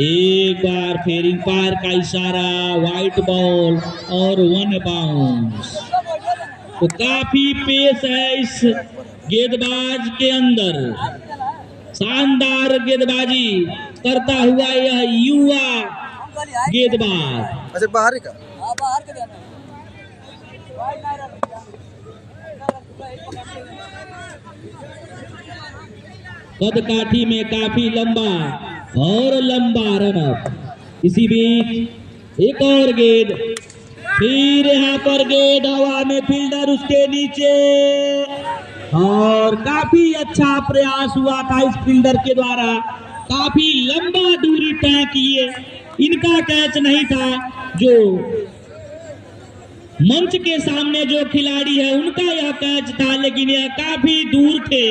एक बार फिर अंपायर का इशारा, व्हाइट बॉल और 1 बाउंस। तो काफी पेस है इस गेंदबाज के अंदर, शानदार गेंदबाजी करता हुआ यह युवा गेंदबाज। अच्छा बाहर का कद काठी में काफी लंबा और लंबा रनअप। इसी बीच एक और गेंद, फिर यहाँ पर गेंद हवा में, फील्डर उसके नीचे, और काफी अच्छा प्रयास हुआ था इस फील्डर के द्वारा, काफी लंबा दूरी तय किए। इनका कैच नहीं था, जो मंच के सामने जो खिलाड़ी है उनका यह कैच था, लेकिन यह काफी दूर थे,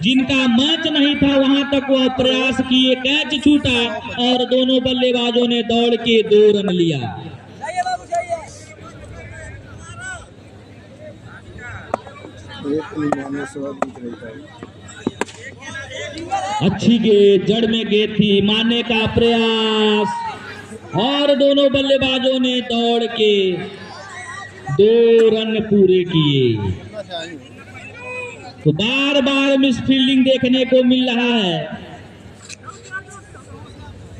जिनका मैच नहीं था वहां तक वह प्रयास किए, कैच छूटा और दोनों बल्लेबाजों ने दौड़ के 2 रन लिया। अच्छी गेंद, जड़ में गेंद थी, मारने का प्रयास, और दोनों बल्लेबाजों ने दौड़ के 2 रन पूरे किए। तो बार बार मिस फील्डिंग देखने को मिल रहा है।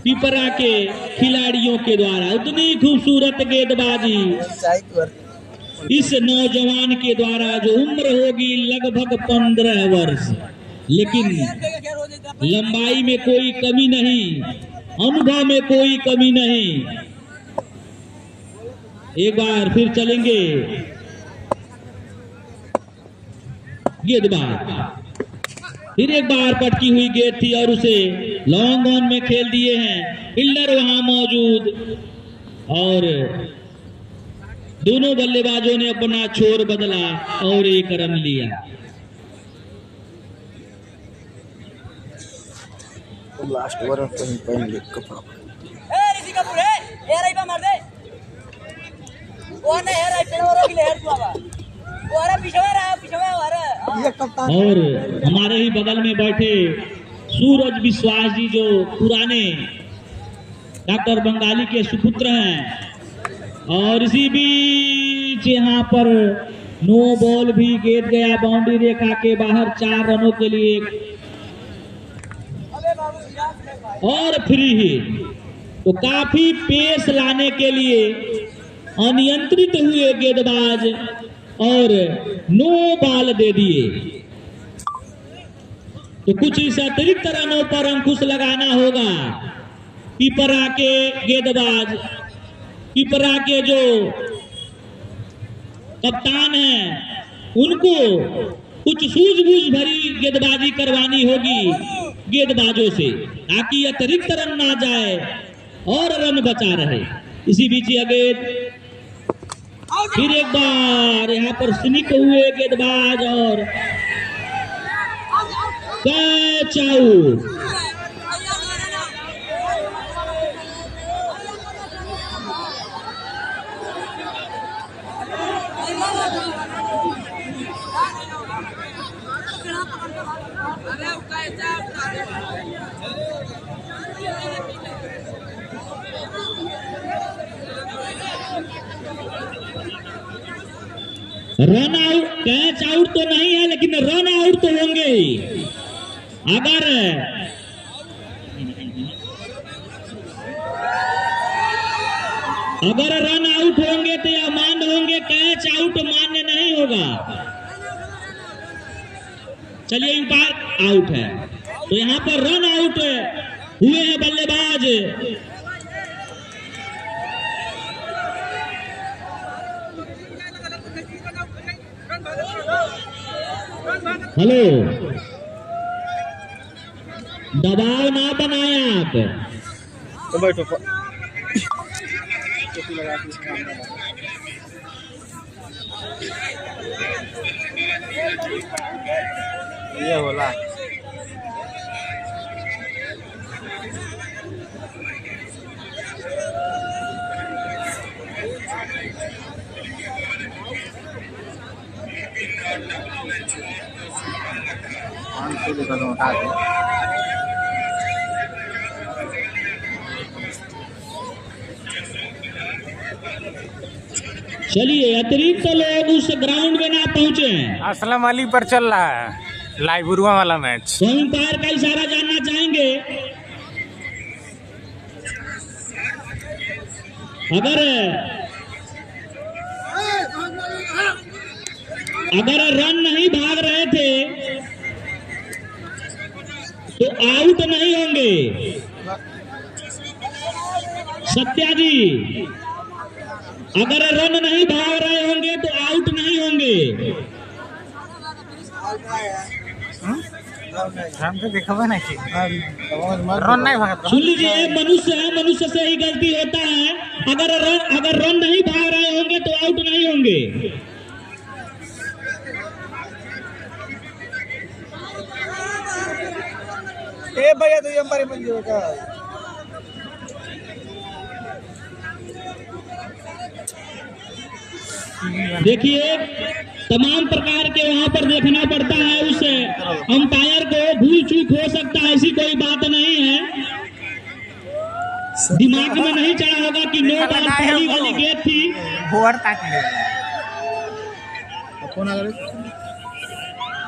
पिपरा के खिलाड़ियों के द्वारा। उतनी खूबसूरत गेंदबाजी इस नौजवान के द्वारा, जो उम्र होगी लगभग 15 वर्ष, लेकिन लंबाई में कोई कमी नहीं, अनुभव में कोई कमी नहीं। एक बार फिर चलेंगे गेंदबाज, फिर एक बार पटकी हुई गेंद थी और उसे लॉन्ग ऑन में खेल दिए हैं। फील्डर वहां मौजूद और दोनों बल्लेबाजों ने अपना छोर बदला और एक रन लिया। लास्ट ओवर में कहीं पहन ले कपड़ा ऋषि कपूर है ये रही बा मार दे वो नहीं है राइट ओवर के लिए तू आवा वो अरे पीछे अरे ये कप्तान और हमारे ही बगल में बैठे सूरज विश्वास जी, जो पुराने डॉक्टर बंगाली के सुपुत्र हैं, और इसी बीच यहाँ पर नो बॉल भी गेंद गया बाउंड्री रेखा के बाहर 4 रनों के लिए और फ्री हिट। तो काफी पेस लाने के लिए अनियंत्रित हुए गेंदबाज और नो बॉल दे दिए। तो कुछ इस अतिरिक्त रनों पर अंकुश लगाना होगा। पिपरा के गेंदबाज, पिपरा के जो कप्तान हैं, उनको कुछ सूझबूझ भरी गेंदबाजी करवानी होगी गेंदबाजों से, ताकि अतिरिक्त रन ना जाए और रन बचा रहे। इसी बीच यह गेंद फिर एक बार यहाँ पर स्निक हुए गेंदबाज और catch out. Run out, catch out तो नहीं है, लेकिन रन आउट तो होंगे। अगर रन आउट होंगे तो या मान्य होंगे, कैच आउट मान्य नहीं होगा। चलिए बार आउट है, तो यहाँ पर रन आउट हुए हैं बल्लेबाज। हेलो, दबाव ना बनाए आप। तो बैठो ये होला उठा दे। चलिए, अतिरिक्त लोग उस ग्राउंड में ना पहुंचे। असलम अली पर चल रहा है लाइबुरुआ वाला मैच। तो अंपायर का इशारा जानना चाहेंगे। अगर रन नहीं भाग रहे थे तो आउट नहीं होंगे। सत्या जी, अगर रन नहीं भाग रहे होंगे तो आउट नहीं होंगे। रन नहीं भागा। सुन लीजिए, मनुष्य है, मनुष्य से ही गलती होता है। अगर रन नहीं भाग रहे होंगे तो आउट नहीं होंगे। ए भैया तो ये हमारे मंदिर का देखिए, तमाम प्रकार के वहां पर देखना पड़ता है। उस अंपायर को भूल चूक हो सकता है, ऐसी कोई बात नहीं है। दिमाग में नहीं चढ़ा होगा कि नो बॉल पहली वाली गेंद थी। होवर ताक ले कौन आ गया?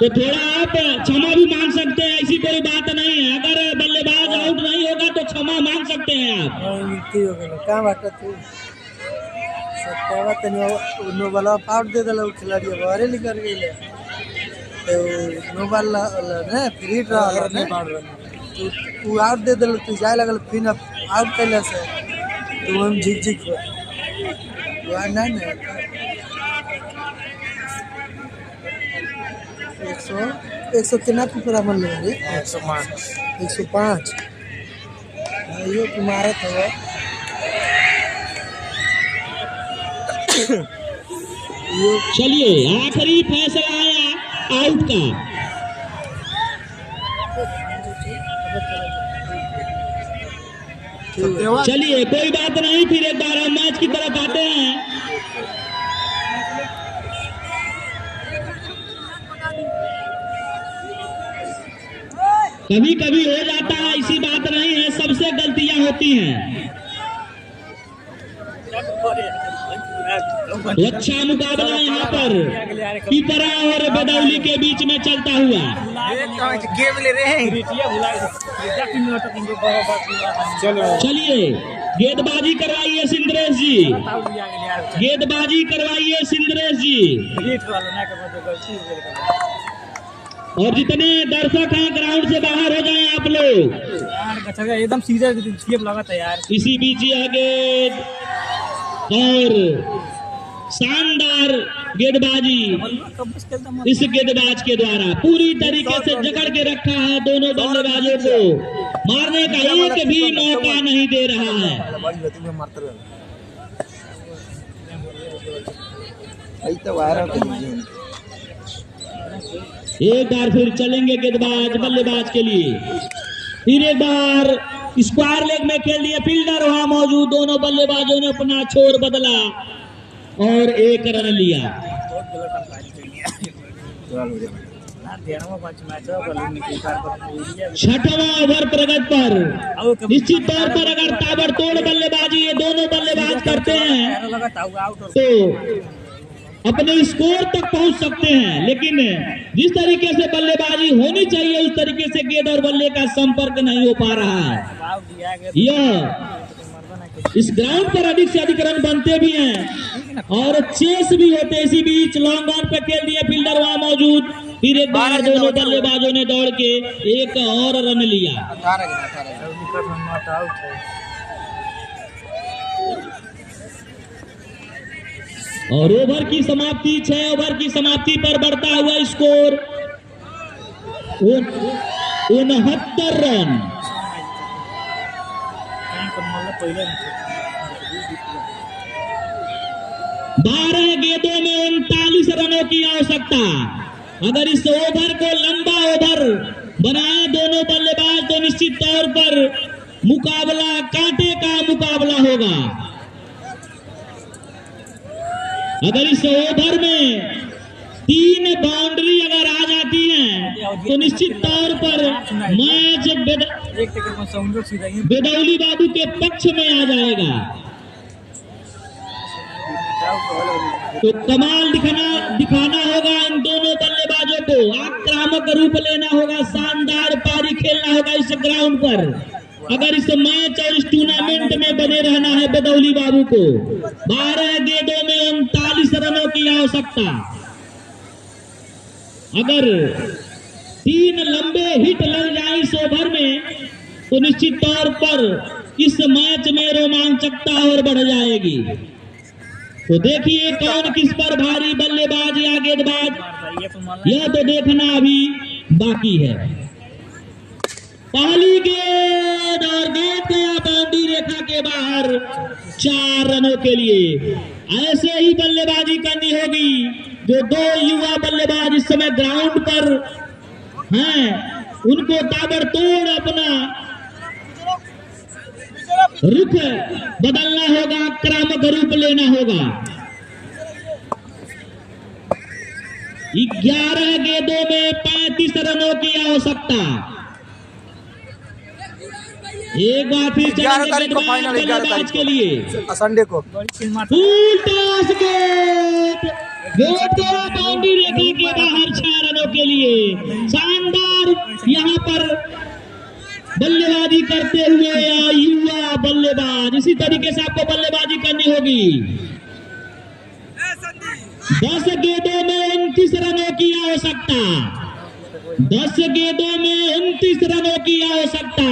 तो थोड़ा आप क्षमा भी मांग सकते हैं, ऐसी कोई बात नहीं है। अगर बल्लेबाज आउट नहीं होगा तो क्षमा मांग सकते हैं आप। कहाँ बात तू सत्तावा तनी नो वाला आउट दे दला खिलाड़ी बाहर निकल गई तो नो वाला ना फ्री ड्रा ने तू आउट दे दल तू जाए लगल फिर आउट कैला से तो हम झिक वो ना 100 कितना कुकरा मन ले 105 ये तुम्हारा था चलिए आखिरी फैसला आया आउट का। चलिए कोई बात नहीं, फिर एक बार हम मैच की तरफ आते हैं। कभी कभी हो जाता है, ऐसी बात नहीं है, सबसे गलतियां होती हैं। अच्छा मुकाबला यहाँ पर पिपरा और बदौली के बीच में चलता हुआ। चलिए गेंदबाजी करवाइए सिंद्रेश जी, गेंदबाजी करवाइए सिंद्रेश जी। और जितने दर्शक हैं ग्राउंड से बाहर हो जाएं आप लोग। एकदम सीधा लगा था यार। इसी बीच यह गेंद और शानदार गेंदबाजी इस गेंदबाज के द्वारा पूरी तरीके से जकड़ के रखा है। दोनों बल्लेबाजों को मारने का एक भी मौका नहीं दे रहा है। एक बार फिर चलेंगे गेंदबाज बल्लेबाज के लिए। फिर एक बार स्क्वायर लेग में खेल दिए, फील्डर वहां मौजूद। दोनों बल्लेबाजों ने अपना छोर बदला और एक रन लिया। छठवां ओवर प्रगति पर। निश्चित तौर पर अगर ताबड़तोड़ बल्लेबाजी ये दोनों बल्लेबाज करते हैं तो अपने स्कोर तक पहुंच सकते हैं, लेकिन जिस तरीके से बल्लेबाजी होनी चाहिए उस तरीके से गेंद और बल्ले का संपर्क नहीं हो पा रहा है। यह इस ग्राउंड पर अधिक से अधिक रन बनते भी हैं और चेस भी होते हैं। इसी बीच लॉन्ग ऑन पे खेल दिए, फील्डर वहां मौजूद। फिर एक बार दोनों बल्लेबाजों ने दौड़ के एक और रन लिया। और ओवर की समाप्ति 6 ओवर की समाप्ति पर बढ़ता हुआ स्कोर 69 रन। 12 गेंदों में 39 रनों की आवश्यकता। अगर इस ओवर को लंबा ओवर बनाए दोनों बल्लेबाज तो निश्चित तौर पर मुकाबला कांटे का मुकाबला होगा। अगर इस ओवर में 3 बाउंड्री अगर आ जाती हैं तो निश्चित तौर पर मैच बेदौली बाबू के पक्ष में आ जाएगा। तो कमाल दिखाना होगा इन दोनों बल्लेबाजों को, आक्रामक रूप लेना होगा, शानदार पारी खेलना होगा इस ग्राउंड पर। अगर इस मैच और इस टूर्नामेंट में बने रहना है बेदौली बाबू को। 12 गेंदों में 39 रनों की आवश्यकता। अगर 3 लंबे हिट लग जाए इस ओवर में तो निश्चित तौर पर इस मैच में रोमांचकता और बढ़ जाएगी। तो देखिए कौन किस पर भारी, बल्लेबाज या गेंदबाज, यह तो देखना अभी बाकी है। पहली गेंद और गेंद गया बाउंड्री रेखा के बाहर 4 रनों के लिए। ऐसे ही बल्लेबाजी करनी होगी जो 2 युवा बल्लेबाज इस समय ग्राउंड पर हैं, उनको ताबड़तोड़ अपना रुख बदलना होगा, आक्रामक रूप लेना होगा। 11 गेंदों में 35 रनों की आवश्यकता। एक बार फिर 11 तारीख को फाइनल, 11 तारीख के लिए संडे को फुल टॉस गेंद वो तेरा बाउंड्री रेखा के बाहर 6 रनों के लिए शानदार यहाँ पर बल्लेबाजी करते हुए युवा बल्लेबाज। इसी तरीके से आपको बल्लेबाजी करनी होगी। 10 गेंदों में 29 रनों की आवश्यकता। 10 गेंदों में 29 रनों की आवश्यकता।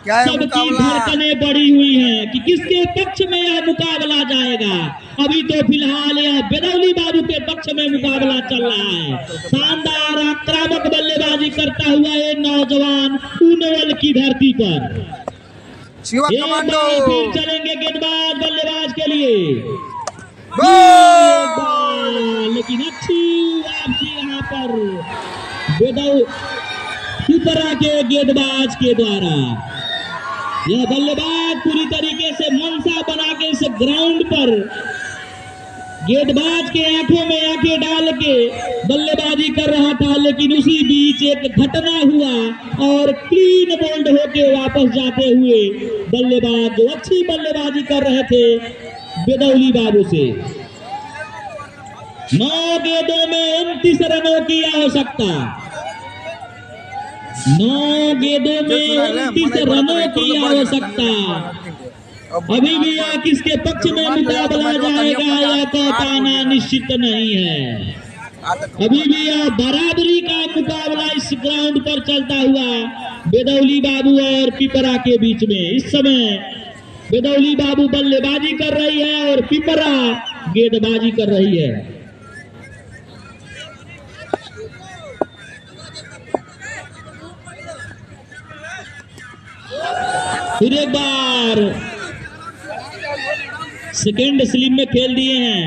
क्या है सबकी मुकाबला? धड़कनें बढ़ी हुई हैं कि किसके पक्ष में यह मुकाबला जाएगा। अभी तो फिलहाल यह बेदौली बाबू के पक्ष में मुकाबला चल रहा है। शानदार आक्रामक बल्लेबाजी करता हुआ ये नौजवान ऊनवल की धरती पर। शिवा एक कमांडो बार फिर चलेंगे गेंदबाज बल्लेबाज के लिए। गोल! लेकिन अच्छी वापसी यहाँ पर बेदौली के गेंदबाज के द्वारा। यह बल्लेबाज पूरी तरीके से मनसा बना के इस ग्राउंड पर गेंदबाज के आंखों में आंखें डाल के बल्लेबाजी कर रहा था, लेकिन उसी बीच एक घटना हुआ और क्लीन बोल्ड होके वापस जाते हुए बल्लेबाज जो अच्छी बल्लेबाजी कर रहे थे बेदौली बाबू से। 9 गेंदों में 29 रनों की आवश्यकता। 9 गेंदों में 29 रनों की आवश्यकता। अभी भी यह किसके पक्ष में मुकाबला जाएगा यह तो पाना निश्चित नहीं है। अभी भी यह बराबरी का मुकाबला इस ग्राउंड पर चलता हुआ बेदौली बाबू और पिपरा के बीच में। इस समय बेदौली बाबू बल्लेबाजी कर रही है और पिपरा गेंदबाजी कर रही है। फिर एक बार सेकेंड स्लिप में खेल दिए हैं।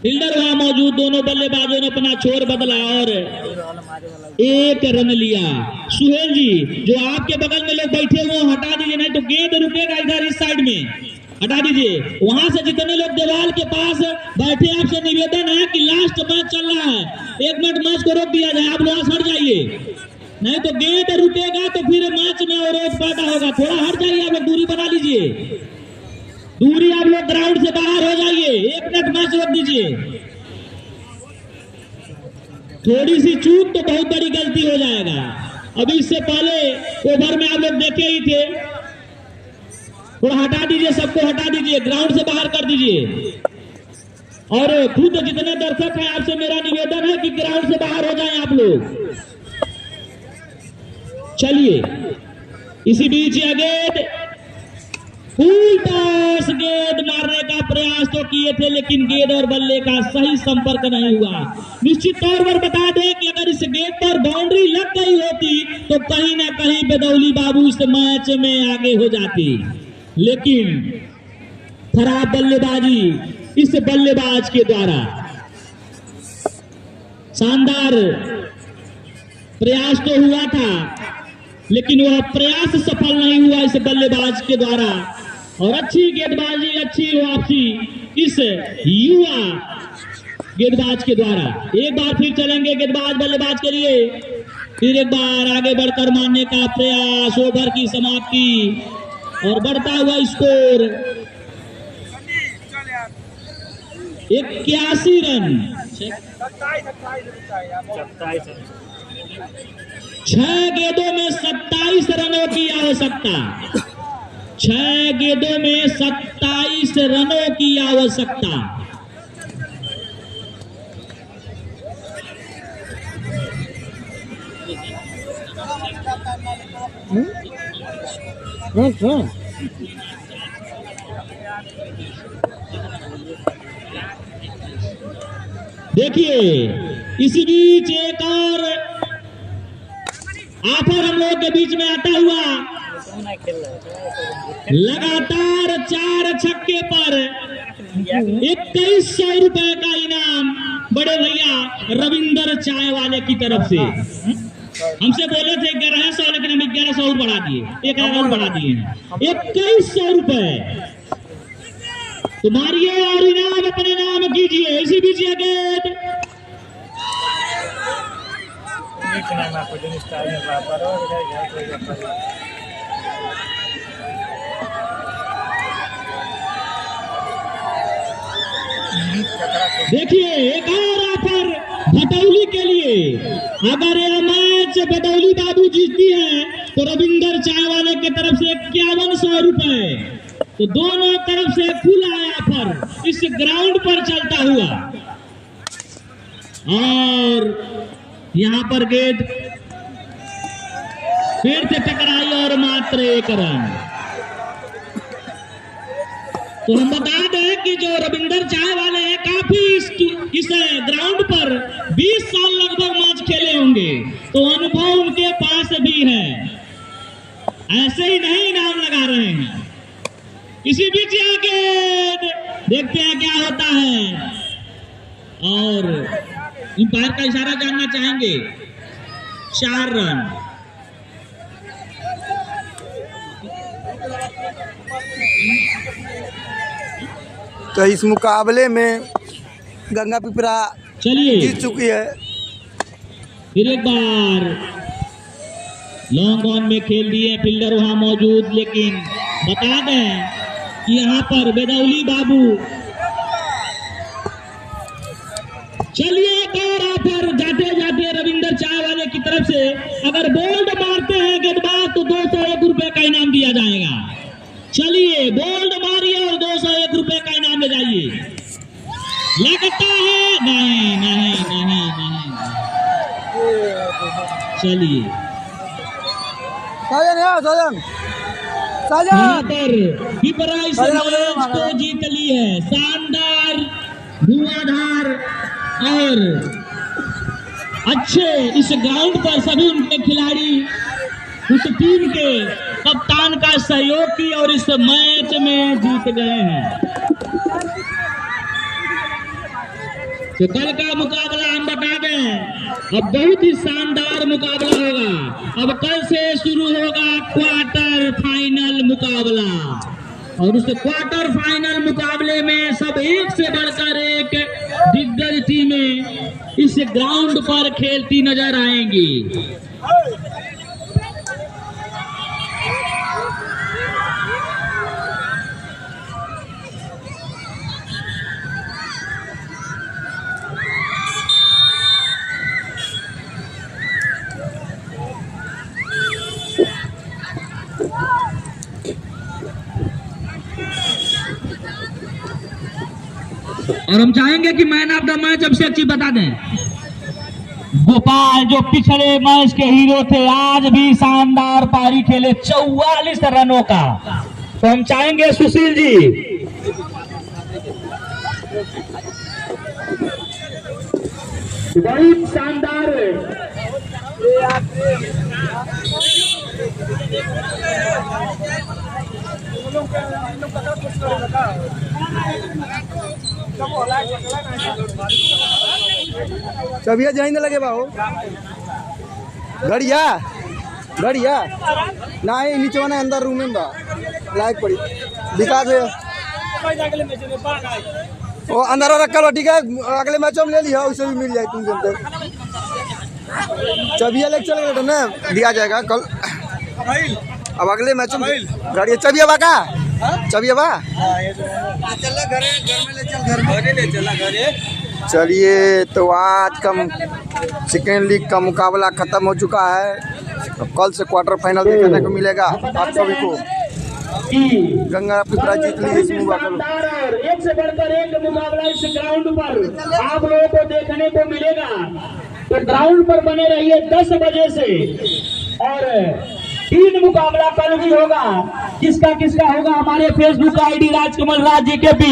फील्डर वहां मौजूद, दोनों बल्लेबाजों ने अपना छोर बदला और 1 रन लिया। सुहेल जी, जो आपके बगल में लोग बैठे हुए हटा दीजिए, नहीं तो गेंद रुकेगा इधर इस साइड में, हटा दीजिए। वहां से जितने लोग दीवार के पास बैठे, आपसे निवेदन है कि लास्ट मैच चल रहा है, 1 मिनट मैच को रोक दिया जाए, आप लोग हट जाइए, नहीं तो गेंद रुकेगा तो फिर मैच में अवरोध पैदा होगा। थोड़ा हट जाइए, आप लोग दूरी बना लीजिए, दूरी आप लोग ग्राउंड से बाहर हो जाइए, 1 मिनट मैच रोक दीजिए। थोड़ी सी चूक तो बहुत बड़ी गलती हो जाएगा। अभी इससे पहले ओवर में आप लोग देखे ही थे, थोड़ा हटा दीजिए, सबको हटा दीजिए, ग्राउंड से बाहर कर दीजिए। और खुद जितने दर्शक हैं आपसे मेरा निवेदन है कि ग्राउंड से बाहर हो जाएं आप लोग। चलिए, इसी बीच यह गेंद फुल टॉस, गेंद मारने का प्रयास तो किए थे, लेकिन गेंद और बल्ले का सही संपर्क नहीं हुआ। निश्चित तौर पर बता दें कि अगर इस गेंद पर बाउंड्री लग गई होती तो कहीं ना कहीं बेदौली बाबू इस मैच में आगे हो जाती, लेकिन खराब बल्लेबाजी इस बल्लेबाज के द्वारा। शानदार प्रयास तो हुआ था, लेकिन वह प्रयास सफल नहीं हुआ इस बल्लेबाज के द्वारा। और अच्छी गेंदबाजी, अच्छी वापसी इस युवा गेंदबाज के द्वारा। एक बार फिर चलेंगे गेंदबाज बल्लेबाज के लिए। फिर एक बार आगे बढ़कर मारने का प्रयास, ओवर की समाप्ति और बढ़ता हुआ स्कोर 81 रन। 6 गेंदों में 27 रनों की आवश्यकता। 6 गेंदों में 27 रनों की आवश्यकता। देखिए, इसी बीच एक और ऑफर हम लोग के बीच में आता हुआ, लगातार 4 छक्के पर 2100 रुपए का इनाम बड़े भैया रविंदर चाय वाले की तरफ से। हमसे बोले थे 1100, लेकिन हम 1100 और बढ़ा दिए, 1000 बढ़ा दिए, 2100 रुपए तुम्हारी और इनाम अपने नाम कीजिए। इसी बीच गेंद देखिए एक और ऑफर भटौली के लिए। अगर यह मैच भटौली बाबू जीतती है तो रविंदर चाय वाले की तरफ से 5100 रुपए। तो दोनों तरफ से खुला ऑफर इस ग्राउंड पर चलता हुआ। और यहाँ पर गेंद फिर से टकराई और मात्र 1 रन। तो हम बता दें कि जो रविंदर चाय वाले हैं काफी इस ग्राउंड पर 20 साल लगभग मैच खेले होंगे, तो अनुभव उनके पास भी है। ऐसे ही नहीं इनाम लगा रहे हैं। इसी बीच आगे देखते हैं क्या होता है। और अंपायर का इशारा जानना चाहेंगे। 4 रन। तो इस मुकाबले में गंगा पिपरा चलिए जीत चुकी है। फिर एक बार लॉन्ग ऑन में खेल दिए फील्डर वहां मौजूद, लेकिन बता दें कि यहाँ पर बेदौली बाबू। चलिए एक और ऑफर जाते जाते रविंदर चाय वाले की तरफ से। अगर बोल्ड मारते हैं गेंदबाज तो 201 रुपए का इनाम दिया जाएगा। चलिए बोल्ड मारिए और 201 रुपए का इनाम ले जाइए। लगता है नहीं नहीं नहीं नहीं। चलिए यहाँ पर पिपरा इस मैच को जीत ली है। शानदार धुआंधार और अच्छे इस ग्राउंड पर सभी उनके खिलाड़ी उस टीम के कप्तान का सहयोग की और इस मैच में जीत गए हैं। तो कल का मुकाबला हम बता दें, अब बहुत ही शानदार मुकाबला होगा। अब कल से शुरू होगा क्वार्टर फाइनल मुकाबला, और उस क्वार्टर फाइनल मुकाबले में सब एक से बढ़कर एक दिग्गज टीमें इस ग्राउंड पर खेलती नजर आएंगी। और हम चाहेंगे कि मैन ऑफ द मैच अब से अच्छी बता दें। गोपाल जो पिछले मैच के हीरो थे, आज भी शानदार पारी खेले 44 रनों का। तो हम चाहेंगे सुशील जी। बड़ी शानदार चबिया जाइन लगे बाबू घड़िया घड़िया नहीं नीचे ना अंदर रूम में बा लाइक पड़ी विकास है वो अंदर रखा ठीक है। अगले मैच में ले लिया, उसे भी मिल जाए तुम जब चबिया लेके चले गए ना दिया जाएगा कल। अब अगले मैच में गाड़ी चबिया बा का चबिया बा चलिए। तो आज का सेकेंड लीग का मुकाबला खत्म हो चुका है। तो कल से क्वार्टर फाइनल देखने को मिलेगा आप सभी को। गंगा पिपरा जीत ली इस मुकाबले। एक से बढ़कर एक मुकाबला इस ग्राउंड पर आप लोगों को देखने को मिलेगा। तो ग्राउंड पर बने रहिए 10 बजे से। और 3 मुकाबला कल भी होगा। किसका किसका होगा हमारे फेसबुक आईडी राजकमल राज JKP